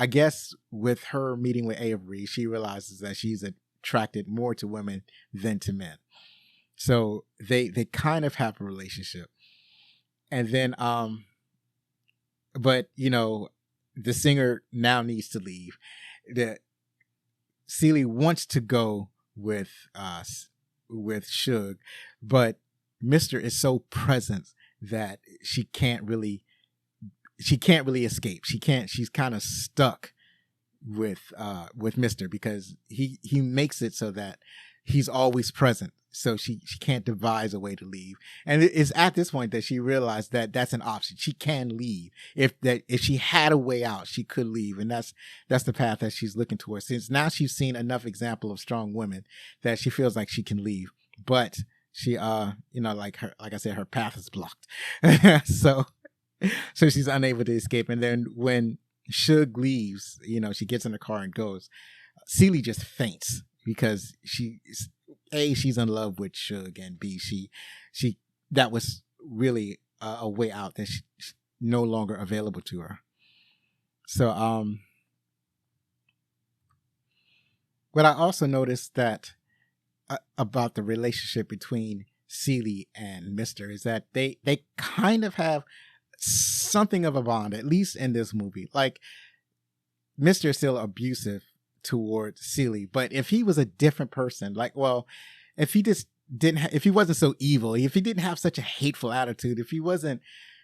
S2: guess with her meeting with Avery, she realizes that she's attracted more to women than to men. So they kind of have a relationship. And then but the singer now needs to leave. Celie wants to go with Suge, but Mr. is so present that she can't really she can't really escape. She's kind of stuck with Mr. because he makes it so that he's always present. So she can't devise a way to leave. And it's at this point that she realized that that's an option. She can leave. If she had a way out, she could leave. And that's the path that she's looking towards. Since now she's seen enough example of strong women that she feels like she can leave. But she like I said, her path is blocked. So she's unable to escape. And then when Suge leaves, she gets in the car and goes, Celie just faints because she's in love with Suge, and B, she that was really a way out that she's no longer available to her. So what I also noticed that about the relationship between Celie and Mr. is that they kind of have something of a bond, at least in this movie. Like, Mr. is still abusive towards Celie, but if he was a different person, if he just if he wasn't so evil, if he didn't have such a hateful attitude, if he wasn't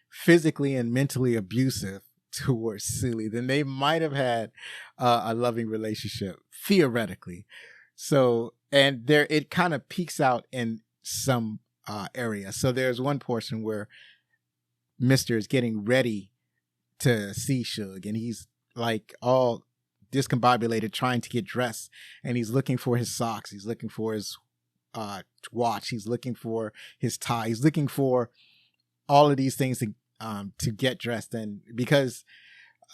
S2: physically and mentally abusive towards Celie, then they might have had a loving relationship, theoretically. So, and there, it kind of peaks out in some area. So there's one portion where Mr. is getting ready to see Suge, and he's like all discombobulated trying to get dressed, and he's looking for his socks, he's looking for his watch, he's looking for his tie, he's looking for all of these things to get dressed. And because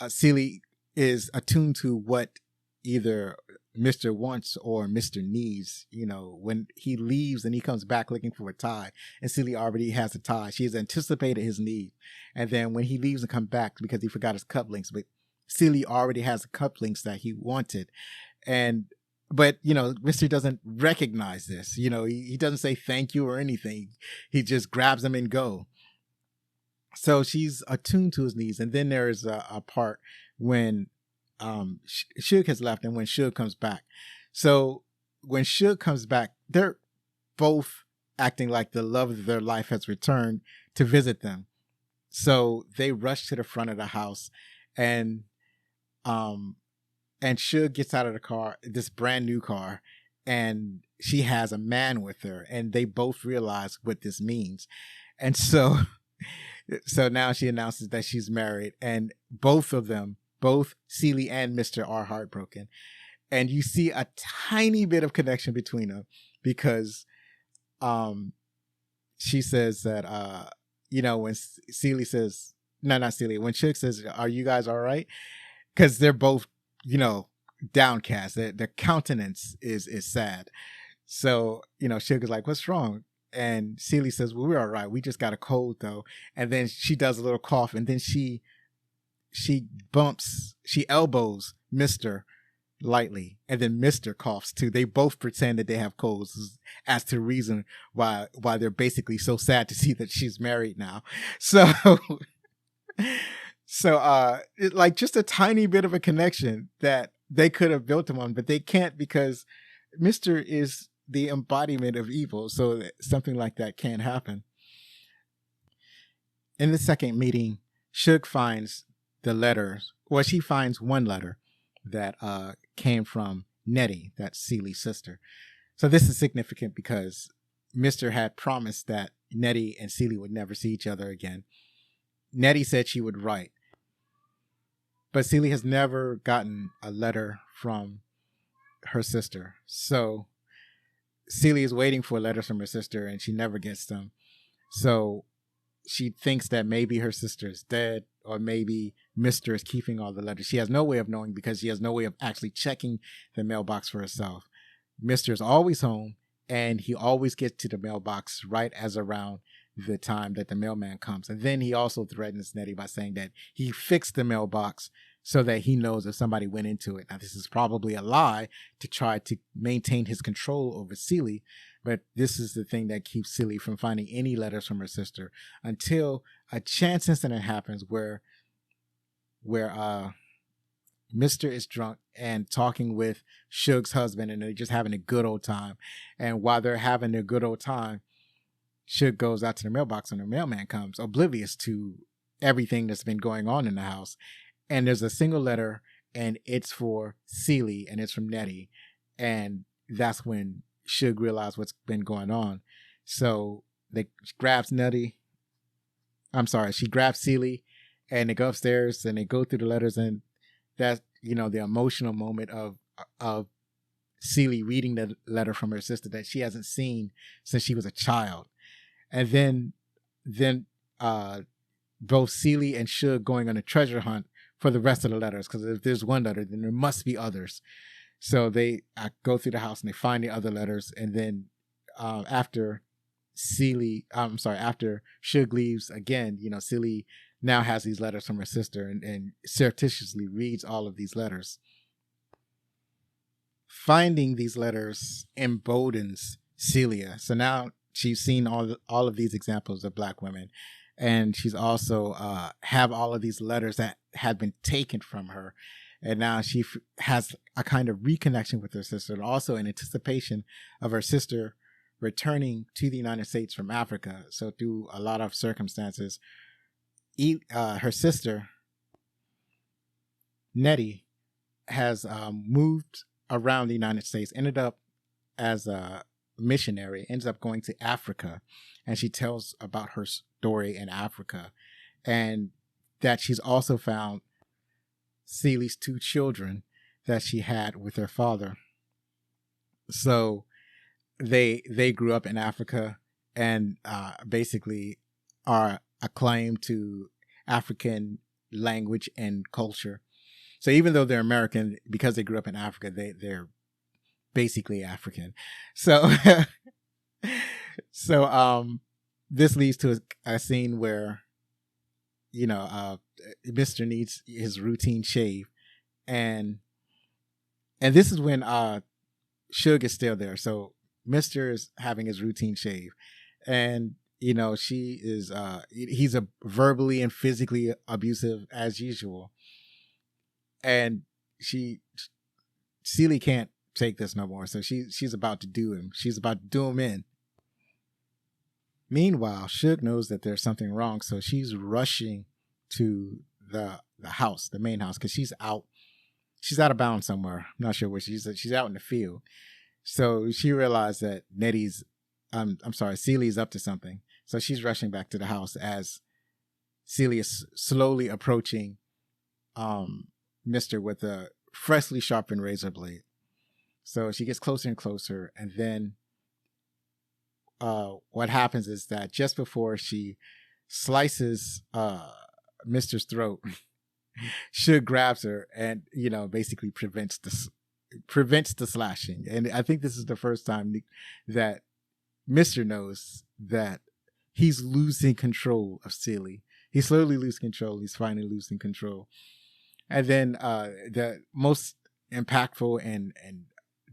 S2: Celie is attuned to what either Mr. wants or Mr. needs, when he leaves and he comes back looking for a tie, and Celie already has a tie, she has anticipated his need. And then when he leaves and comes back because he forgot his cup links, but Celie already has the cup links that he wanted. But Mr. doesn't recognize this. He doesn't say thank you or anything. He just grabs them and go. So she's attuned to his needs. And then there is a part when Suge has left and when Suge comes back. So when Suge comes back, they're both acting like the love of their life has returned to visit them. So they rush to the front of the house, and Suge gets out of the car, this brand new car, and she has a man with her, and they both realize what this means. And so now she announces that she's married, and both of them, both Celie and Mr. are heartbroken. And you see a tiny bit of connection between them because she says that, when Celie says, no, not Celie, when Suge says, are you guys all right? Because they're both, downcast. Their countenance is sad. So, Suge is like, what's wrong? And Celie says, well, we're all right. We just got a cold though. And then she does a little cough, and then she elbows Mr. lightly, and then Mr. coughs too. They both pretend that they have colds as to reason why they're basically so sad to see that she's married now. So like just a tiny bit of a connection that they could have built them on, but they can't because Mr. is the embodiment of evil. So something like that can't happen. In the second meeting, Suge finds the letters. Well, she finds one letter that came from Nettie, that's Celie's sister. So this is significant because Mr. had promised that Nettie and Celie would never see each other again. Nettie said she would write, but Celie has never gotten a letter from her sister. So Celie is waiting for letters from her sister, and she never gets them. So she thinks that maybe her sister is dead, or maybe Mr. is keeping all the letters. She has no way of knowing because she has no way of actually checking the mailbox for herself. Mr. is always home, and he always gets to the mailbox right as around the time that the mailman comes. And then he also threatens Nettie by saying that he fixed the mailbox so that he knows if somebody went into it. Now, this is probably a lie to try to maintain his control over Celie, but this is the thing that keeps Celie from finding any letters from her sister until a chance incident happens where Mr. is drunk and talking with Suge's husband, and they're just having a good old time. And while they're having a good old time, Suge goes out to the mailbox, and the mailman comes, oblivious to everything that's been going on in the house. And there's a single letter, and it's for Celie, and it's from Nettie. And that's when Suge realized what's been going on. So she grabs she grabs Celie, and they go upstairs and they go through the letters, and that's, the emotional moment of Celie reading the letter from her sister that she hasn't seen since she was a child. And then both Celie and Suge going on a treasure hunt for the rest of the letters, because if there's one letter, then there must be others. So they go through the house and they find the other letters, and then after Suge leaves again, Celie now has these letters from her sister, and surreptitiously reads all of these letters. Finding these letters emboldens Celia. So now she's seen all of these examples of Black women, and she's also have all of these letters that had been taken from her. And now she has a kind of reconnection with her sister, and also in anticipation of her sister returning to the United States from Africa. So through a lot of circumstances, her sister, Nettie, has moved around the United States, ended up as a missionary, ends up going to Africa, and she tells about her story in Africa, and that she's also found Celie's 2 children that she had with her father. So they grew up in Africa, and basically are acclaimed to African language and culture. So even though they're American, because they grew up in Africa, they're basically African. So this leads to a scene where Mr. needs his routine shave, and this is when Suge is still there. So Mr. is having his routine shave, and she is he's verbally and physically abusive as usual, and Celie can't take this no more, so she's about to do him. She's about to do him in. Meanwhile, Suge knows that there's something wrong, so she's rushing to the house, the main house, because she's out of bounds somewhere. I'm not sure where she's out in the field. So she realized that Celie's up to something. So she's rushing back to the house as Celie is slowly approaching Mr. with a freshly sharpened razor blade. So she gets closer and closer, and then what happens is that just before she slices Mr.'s throat, Suge grabs her and basically prevents the slashing. And I think this is the first time that Mr. knows that he's losing control of Celie. He's slowly losing control. He's finally losing control. And then the most impactful and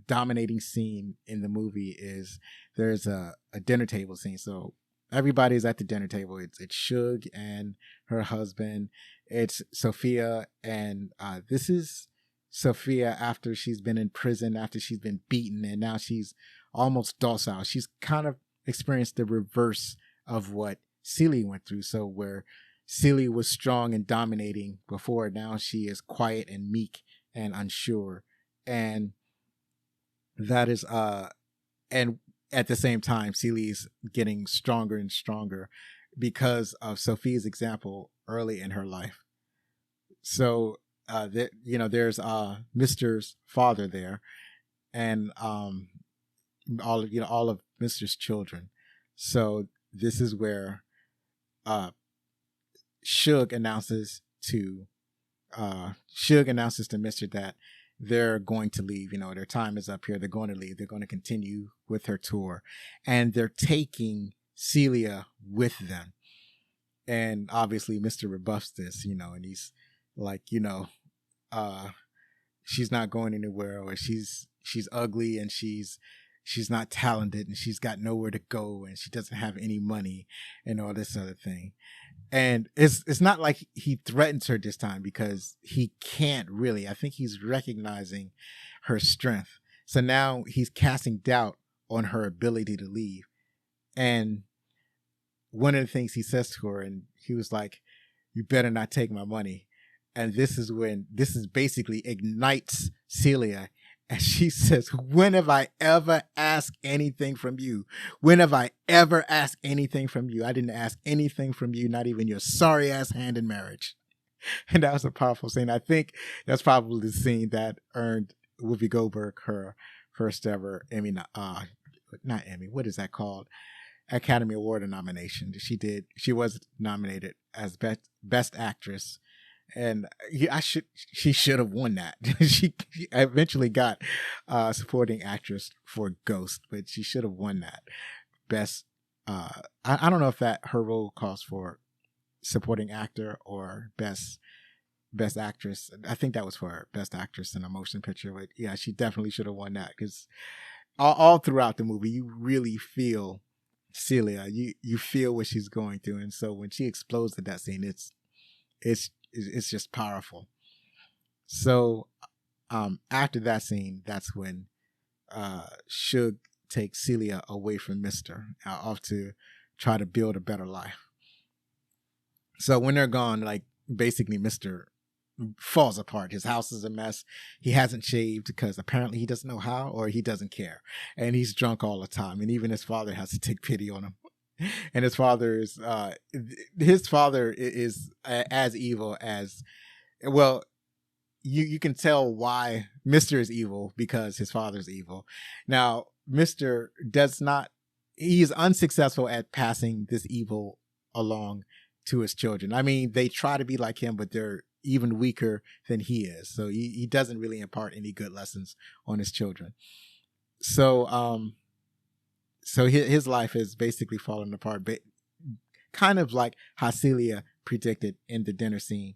S2: dominating scene in the movie is there's a dinner table scene. So everybody's at the dinner table. It's Suge and her husband. It's Sophia, and this is Sophia after she's been in prison, after she's been beaten, and now she's almost docile. She's kind of experienced the reverse of what Celie went through. So where Celie was strong and dominating before, now she is quiet and meek and unsure. And that is and at the same time, Celie's getting stronger and stronger because of Sophia's example early in her life. So there's Mr.'s father there, and all of Mr.'s children. So this is where Suge announces to Mr. that they're going to leave. Their time is up here. They're going to leave. They're going to continue with her tour, and they're taking Celia with them. And obviously Mr. rebuffs this, and he's like, she's not going anywhere, or she's ugly, and she's not talented, and she's got nowhere to go, and she doesn't have any money, and all this other thing. And it's not like he threatens her this time, because he can't really. I think he's recognizing her strength. So now he's casting doubt on her ability to leave. And one of the things he says to her, and he was like, you better not take my money. And this is basically ignites Celia. And she says, when have I ever asked anything from you? When have I ever asked anything from you? I didn't ask anything from you, not even your sorry ass hand in marriage. And that was a powerful scene. I think that's probably the scene that earned Whoopi Goldberg her first ever Emmy, not Emmy, what is that called? Academy Award nomination. She was nominated as best actress. And she should have won that. She eventually got supporting actress for Ghost, but she should have won that best. I don't know if that her role calls for supporting actor or best actress. I think that was for best actress in a motion picture. But yeah, she definitely should have won that, because all throughout the movie you really feel Celia. You feel what she's going through, and so when she explodes at that scene, it's just powerful. So after that scene, that's when Suge takes Celia away from Mr. Off to try to build a better life. So when they're gone, like basically Mr. falls apart. His house is a mess. He hasn't shaved because apparently he doesn't know how, or he doesn't care. And he's drunk all the time. And even his father has to take pity on him. And his father is as evil as, well, you can tell why Mr. is evil because his father's evil. Now, Mr. he is unsuccessful at passing this evil along to his children. I mean, they try to be like him, but they're even weaker than he is. So he doesn't really impart any good lessons on his children. So his life is basically falling apart, but kind of like how Celia predicted in the dinner scene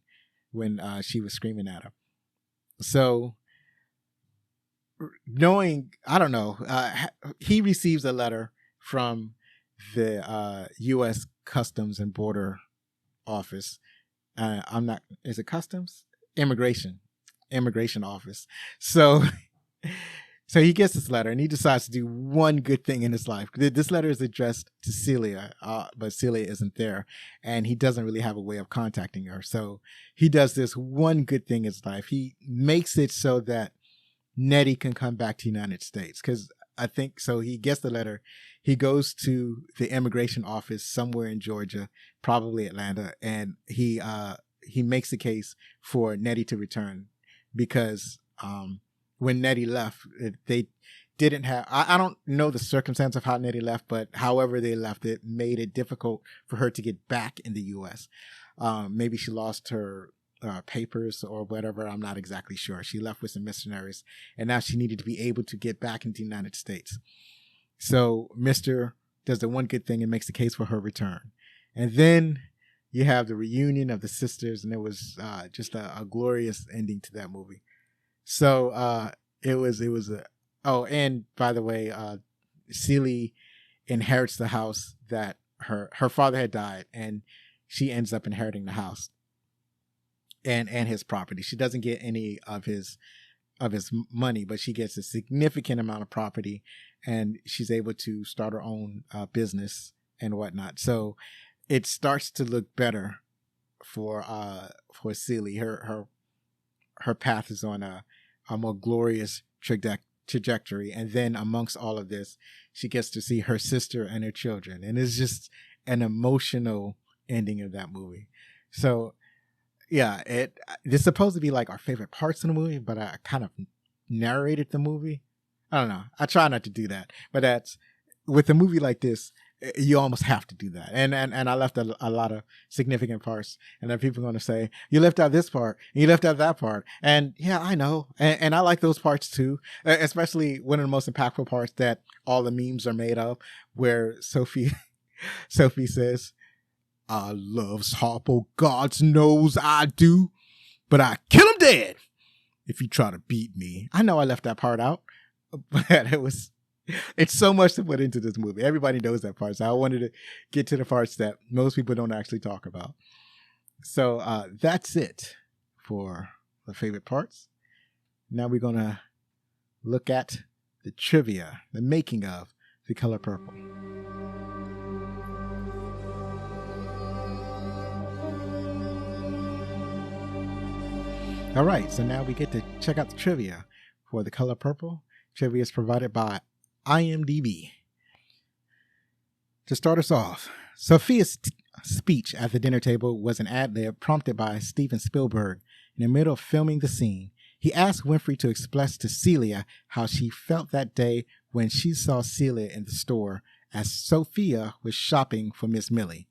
S2: when she was screaming at him. So he receives a letter from the U.S. Customs and Border Office. Is it Customs? Immigration Office. So he gets this letter and he decides to do one good thing in his life. This letter is addressed to Celia, but Celia isn't there, and he doesn't really have a way of contacting her. So he does this one good thing in his life. He makes it so that Nettie can come back to the United States, because I think so. He gets the letter. He goes to the immigration office somewhere in Georgia, probably Atlanta, and he makes the case for Nettie to return, because when Nettie left, they didn't have, I don't know the circumstance of how Nettie left, but however they left, it made it difficult for her to get back in the U.S. Maybe she lost her papers or whatever. I'm not exactly sure. She left with some missionaries, and now she needed to be able to get back into the United States. So Mr. does the one good thing and makes the case for her return. And then you have the reunion of the sisters, and it was just a glorious ending to that movie. So and by the way, Celie inherits the house that her father had died, and she ends up inheriting the house and his property. She doesn't get any of his money, but she gets a significant amount of property, and she's able to start her own business and whatnot. So it starts to look better for Celie. Her path is on a more glorious trajectory. And then amongst all of this, she gets to see her sister and her children. And it's just an emotional ending of that movie. So yeah, this is supposed to be like our favorite parts of the movie, but I kind of narrated the movie. I don't know. I try not to do that, but that's with a movie like this, you almost have to do that. And I left a lot of significant parts, and then people are going to say, you left out this part, and you left out that part. And yeah, I know. And I like those parts too, especially one of the most impactful parts that all the memes are made of, where Sophie says, I loves Harpo, God knows I do, but I kill him dead if you try to beat me. I know I left that part out, but it's so much to put into this movie. Everybody knows that part, so I wanted to get to the parts that most people don't actually talk about. So that's it for the favorite parts. Now we're going to look at the trivia, the making of The Color Purple. All right, so now we get to check out the trivia for The Color Purple. Trivia is provided by IMDb. To start us off, Sophia's speech at the dinner table was an ad-lib prompted by Steven Spielberg in the middle of filming the scene. He asked Winfrey to express to Celia how she felt that day when she saw Celia in the store as Sophia was shopping for Miss Millie.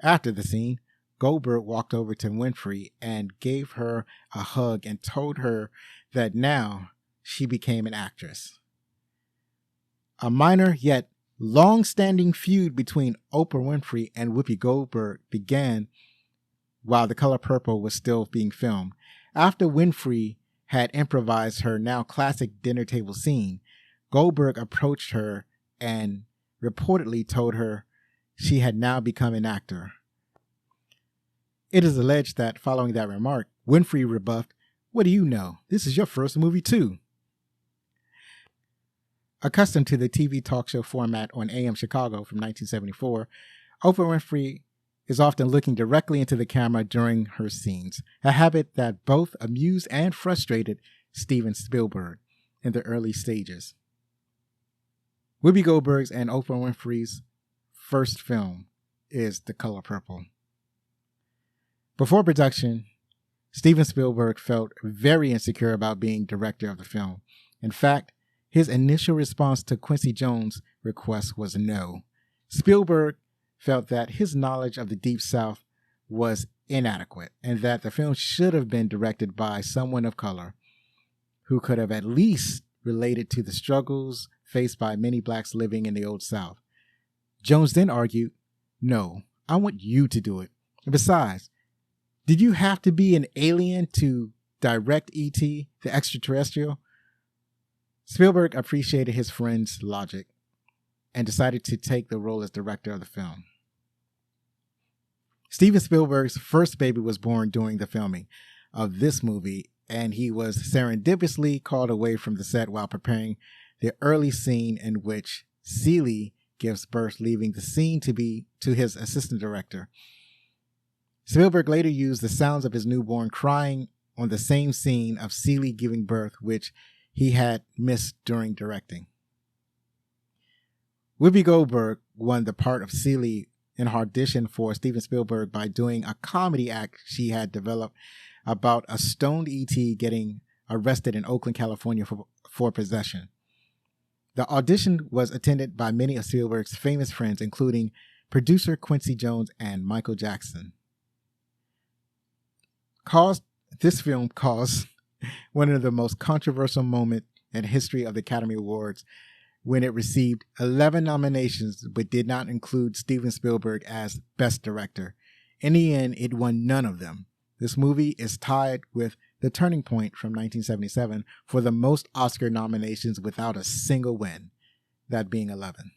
S2: After the scene, Goldberg walked over to Winfrey and gave her a hug and told her that now she became an actress. A minor yet long-standing feud between Oprah Winfrey and Whoopi Goldberg began while The Color Purple was still being filmed. After Winfrey had improvised her now classic dinner table scene, Goldberg approached her and reportedly told her she had now become an actor. It is alleged that following that remark, Winfrey rebuffed, "What do you know? This is your first movie too." Accustomed to the TV talk show format on AM Chicago from 1974, Oprah Winfrey is often looking directly into the camera during her scenes, a habit that both amused and frustrated Steven Spielberg in the early stages. Whoopi Goldberg's and Oprah Winfrey's first film is The Color Purple. Before production, Steven Spielberg felt very insecure about being director of the film. In fact, his initial response to Quincy Jones' request was no. Spielberg felt that his knowledge of the Deep South was inadequate and that the film should have been directed by someone of color who could have at least related to the struggles faced by many blacks living in the Old South. Jones then argued, "No, I want you to do it. And besides, did you have to be an alien to direct E.T., the extraterrestrial?" Spielberg appreciated his friend's logic and decided to take the role as director of the film. Steven Spielberg's first baby was born during the filming of this movie, and he was serendipitously called away from the set while preparing the early scene in which Celie gives birth, leaving the scene to his assistant director. Spielberg later used the sounds of his newborn crying on the same scene of Celie giving birth, which he had missed during directing. Whoopi Goldberg won the part of Celie in her audition for Steven Spielberg by doing a comedy act she had developed about a stoned E.T. getting arrested in Oakland, California for possession. The audition was attended by many of Spielberg's famous friends, including producer Quincy Jones and Michael Jackson. This film caused one of the most controversial moments in the history of the Academy Awards when it received 11 nominations but did not include Steven Spielberg as Best Director. In the end, it won none of them. This movie is tied with The Turning Point from 1977 for the most Oscar nominations without a single win, that being 11.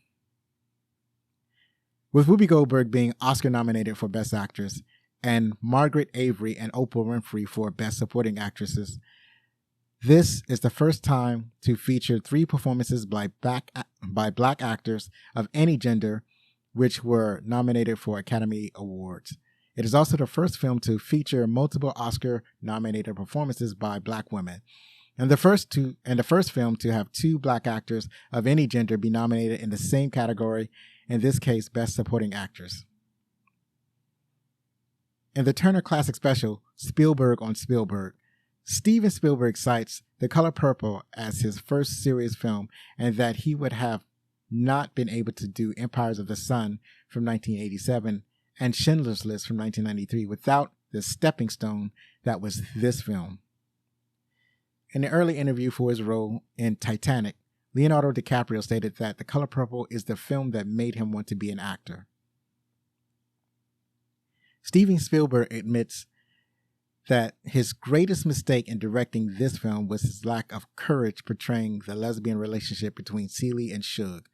S2: With Whoopi Goldberg being Oscar nominated for Best Actress and Margaret Avery and Oprah Winfrey for Best Supporting Actresses, this is the first time to feature 3 performances by black actors of any gender which were nominated for Academy Awards. It is also the first film to feature multiple Oscar-nominated performances by black women, and the first film to have 2 black actors of any gender be nominated in the same category, in this case, Best Supporting Actress. In the Turner Classic Special, Spielberg on Spielberg, Steven Spielberg cites The Color Purple as his first serious film and that he would have not been able to do Empires of the Sun from 1987 and Schindler's List from 1993 without the stepping stone that was this film. In an early interview for his role in Titanic, Leonardo DiCaprio stated that The Color Purple is the film that made him want to be an actor. Steven Spielberg admits that his greatest mistake in directing this film was his lack of courage portraying the lesbian relationship between Celie and Suge.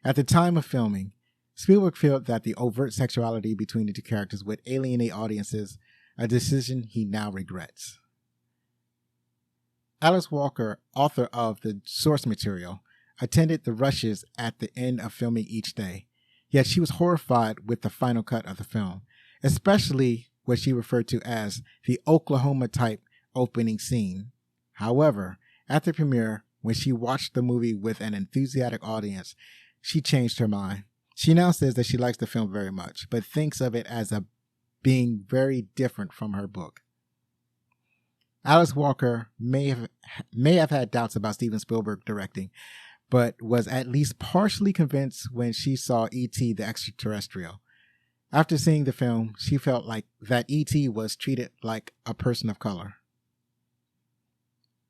S2: At the time of filming, Spielberg felt that the overt sexuality between the 2 characters would alienate audiences, a decision he now regrets. Alice Walker, author of the source material, attended the rushes at the end of filming each day, yet she was horrified with the final cut of the film, especially what she referred to as the Oklahoma type opening scene. However, at the premiere, when she watched the movie with an enthusiastic audience, she changed her mind. She now says that she likes the film very much, but thinks of it as being very different from her book. Alice Walker may have had doubts about Steven Spielberg directing, but was at least partially convinced when she saw E.T. the Extraterrestrial. After seeing the film, she felt like that E.T. was treated like a person of color.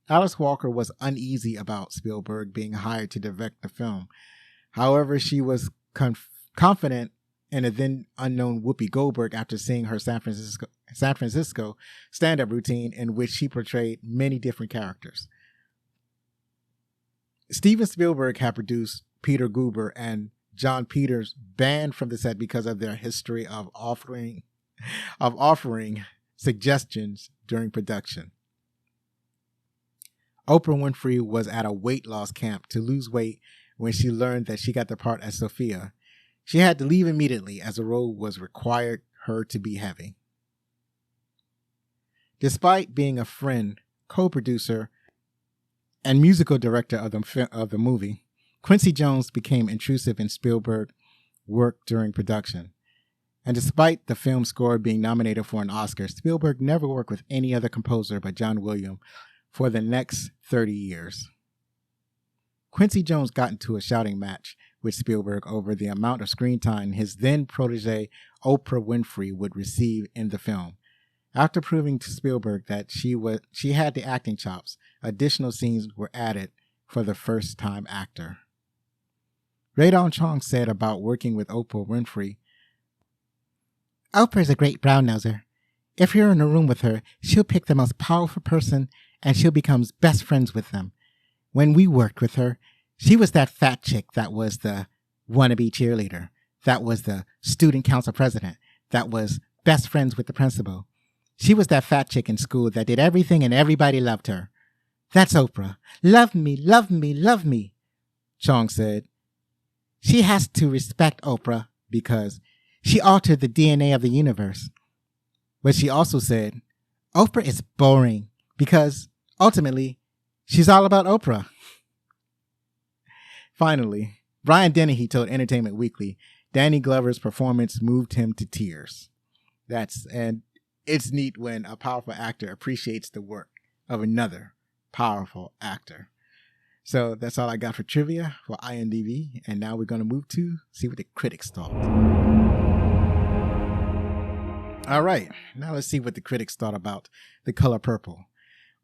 S2: Alice Walker was uneasy about Spielberg being hired to direct the film. However, she was confident in a then unknown Whoopi Goldberg after seeing her San Francisco stand-up routine in which she portrayed many different characters. Steven Spielberg had produced Peter Guber and John Peters banned from the set because of their history of offering suggestions during production. Oprah Winfrey was at a weight loss camp to lose weight when she learned that she got the part as Sophia. She had to leave immediately as the role was required her to be heavy. Despite being a friend, co-producer, and musical director of the movie, Quincy Jones became intrusive in Spielberg's work during production. And despite the film score being nominated for an Oscar, Spielberg never worked with any other composer but John Williams for the next 30 years. Quincy Jones got into a shouting match with Spielberg over the amount of screen time his then protege Oprah Winfrey would receive in the film. After proving to Spielberg that she had the acting chops, additional scenes were added for the first-time actor. Radon Chong said about working with Oprah Winfrey, "Oprah is a great brown-noser. If you're in a room with her, she'll pick the most powerful person and she'll become best friends with them. When we worked with her, she was that fat chick that was the wannabe cheerleader, that was the student council president, that was best friends with the principal. She was that fat chick in school that did everything and everybody loved her. That's Oprah. Love me, love me, love me," Chong said. "She has to respect Oprah because she altered the DNA of the universe." But she also said, "Oprah is boring because ultimately she's all about Oprah." Finally, Brian Dennehy told Entertainment Weekly Danny Glover's performance moved him to tears. And it's neat when a powerful actor appreciates the work of another powerful actor. So that's all I got for trivia for IMDb. And now we're going to move to see what the critics thought. All right, now let's see what the critics thought about The Color Purple.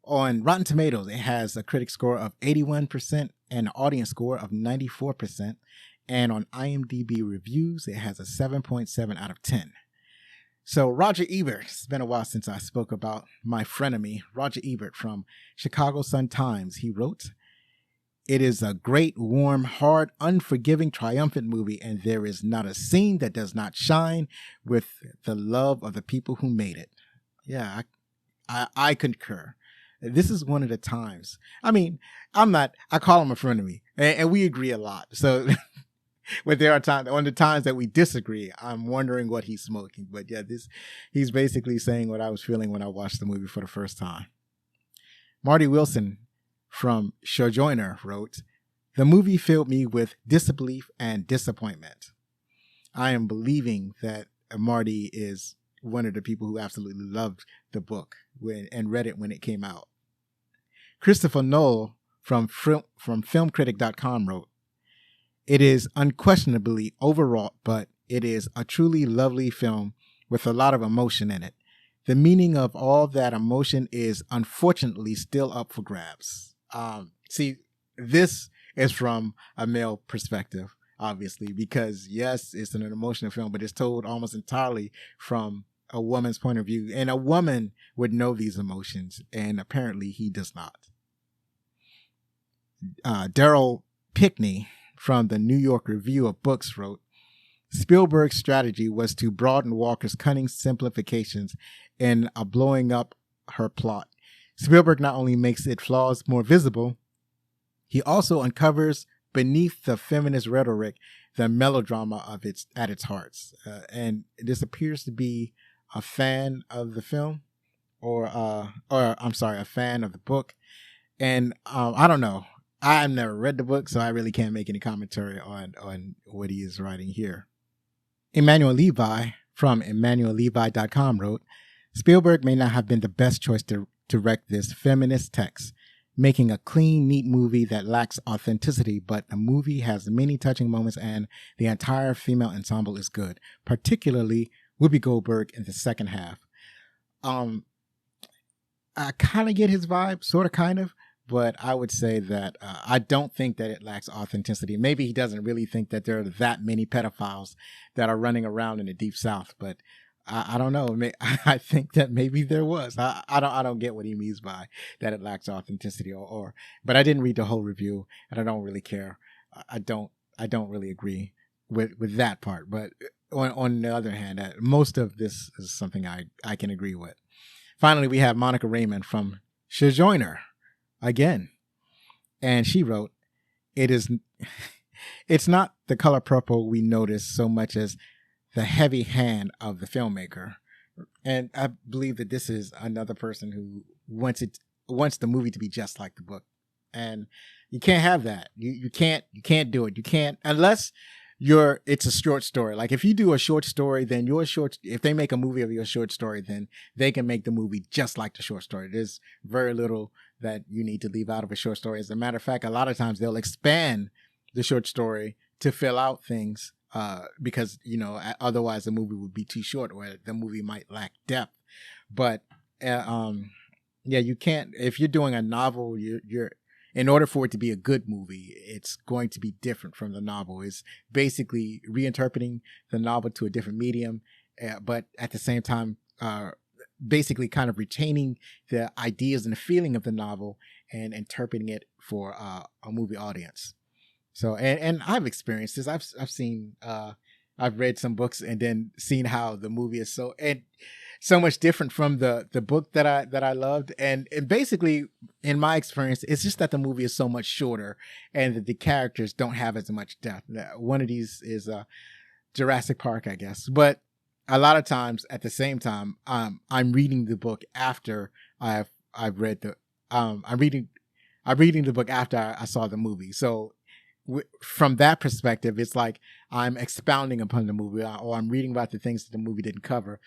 S2: On Rotten Tomatoes, it has a critic score of 81% and an audience score of 94%. And on IMDb reviews, it has a 7.7 out of 10. So Roger Ebert, it's been a while since I spoke about my frenemy, Roger Ebert from Chicago Sun-Times. He wrote, "It is a great, warm, hard, unforgiving, triumphant movie, and there is not a scene that does not shine with the love of the people who made it." Yeah, I concur. This is one of the times. I mean, I call him a frenemy, and we agree a lot. So, but there are times, on the times that we disagree, I'm wondering what he's smoking. But yeah, he's basically saying what I was feeling when I watched the movie for the first time. Marty Wilson from Sojourner wrote, "The movie filled me with disbelief and disappointment." I am believing that Marty is one of the people who absolutely loved the book and read it when it came out. Christopher Knoll from filmcritic.com wrote, "It is unquestionably overwrought, but it is a truly lovely film with a lot of emotion in it. The meaning of all that emotion is unfortunately still up for grabs." See, this is from a male perspective, obviously, because yes, it's an emotional film, but it's told almost entirely from a woman's point of view, and a woman would know these emotions, and apparently he does not. Daryl Pickney from the New York Review of Books wrote, "Spielberg's strategy was to broaden Walker's cunning simplifications in a blowing up her plot. Spielberg not only makes its flaws more visible, he also uncovers beneath the feminist rhetoric the melodrama of at its heart." And this appears to be a fan of the film, or a fan of the book. And I don't know. I've never read the book, so I really can't make any commentary on what he is writing here. Emmanuel Levi from EmmanuelLevi.com wrote, Spielberg may not have been the best choice to direct this feminist text, making a clean, neat movie that lacks authenticity, but the movie has many touching moments and the entire female ensemble is good, particularly Whoopi Goldberg in the second half. I kind of get his vibe, sort of, kind of. But I would say that I don't think that it lacks authenticity. Maybe he doesn't really think that there are that many pedophiles that are running around in the Deep South. But I don't know. I think that maybe there was. I don't get what he means by that it lacks authenticity. But I didn't read the whole review, and I don't really care. I don't really agree with that part. But on the other hand, most of this is something I can agree with. Finally, we have Monica Raymond from Shajoiner. Again, and she wrote, it's not The Color Purple we notice so much as the heavy hand of the filmmaker. And I believe that this is another person who wants the movie to be just like the book. And you can't have that. You can't do it. You can't, unless it's a short story. Like if you do a short story, then if they make a movie of your short story, then they can make the movie just like the short story. There's very little that you need to leave out of a short story. As a matter of fact, a lot of times they'll expand the short story to fill out things because, otherwise the movie would be too short or the movie might lack depth. But you can't, if you're doing a novel, you're in order for it to be a good movie, it's going to be different from the novel. It's basically reinterpreting the novel to a different medium, but at the same time, basically kind of retaining the ideas and the feeling of the novel and interpreting it for a movie audience. So, and I've experienced this. I've seen, I've read some books and then seen how the movie is so much different from the book that I loved. And basically, in my experience, it's just that the movie is so much shorter and that the characters don't have as much depth. One of these is Jurassic Park, I guess. But a lot of times, at the same time, I'm reading the book after I've read the I'm reading the book after I saw the movie. So from that perspective, it's like I'm expounding upon the movie, or I'm reading about the things that the movie didn't cover.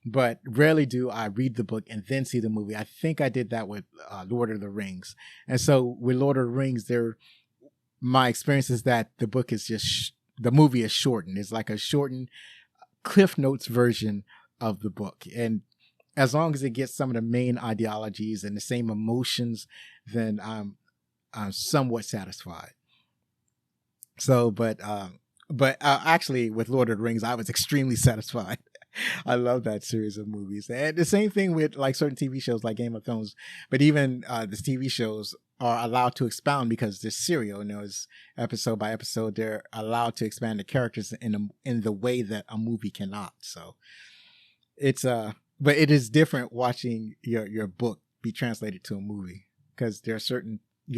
S2: But rarely do I read the book and then see the movie. I think I did that with Lord of the Rings. And so with Lord of the Rings, my experience is that the book is the movie is shortened. It's like a shortened Cliff Notes version of the book. And as long as it gets some of the main ideologies and the same emotions, then I'm somewhat satisfied. So, but actually with Lord of the Rings, I was extremely satisfied. I love that series of movies. And the same thing with like certain TV shows like Game of Thrones. But even the TV shows are allowed to expound because they're serial. It's episode by episode. They're allowed to expand the characters in the way that a movie cannot. So it's but it is different watching your book be translated to a movie because you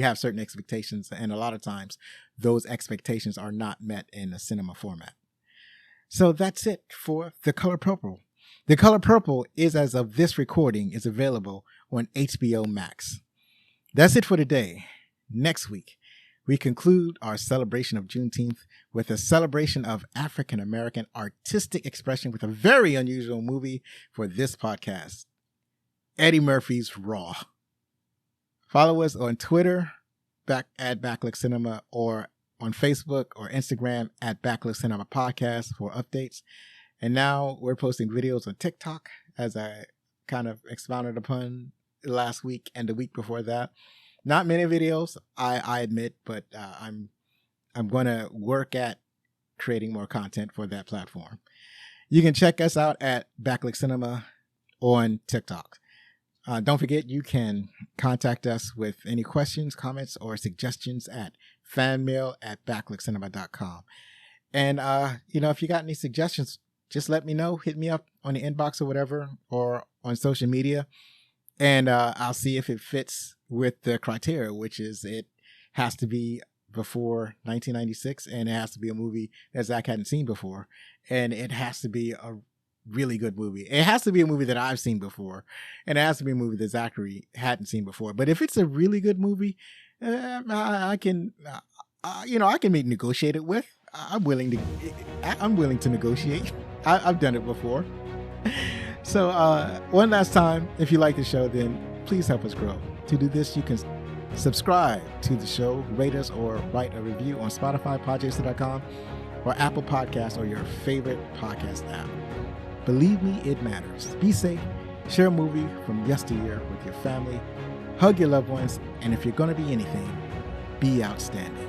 S2: have certain expectations, and a lot of times those expectations are not met in a cinema format. So that's it for The Color Purple. The Color Purple is, as of this recording, is available on HBO Max. That's it for today. Next week, we conclude our celebration of Juneteenth with a celebration of African American artistic expression with a very unusual movie for this podcast, Eddie Murphy's Raw. Follow us on Twitter, at Backlook Cinema, or on Facebook or Instagram at Backlook Cinema Podcast for updates. And now we're posting videos on TikTok, as I kind of expounded upon last week and the week before that. Not many videos, I admit, but I'm going to work at creating more content for that platform. You can check us out at Backlook Cinema on TikTok. Don't forget, you can contact us with any questions, comments, or suggestions at fanmail@backlookcinema.com. And, if you got any suggestions, just let me know. Hit me up on the inbox or whatever, or on social media. And I'll see if it fits with the criteria, which is it has to be before 1996, and it has to be a movie that Zach hadn't seen before. And it has to be really good movie. It has to be a movie that I've seen before, and it has to be a movie that Zachary hadn't seen before. But if it's a really good movie, I can negotiate it with. I'm willing to negotiate. I've done it before. So one last time, if you like the show, then please help us grow. To do this, you can subscribe to the show, rate us, or write a review on Spotify, podchaser.com, or Apple Podcasts, or your favorite podcast app. Believe me, it matters. Be safe. Share a movie from yesteryear with your family. Hug your loved ones. And if you're going to be anything, be outstanding.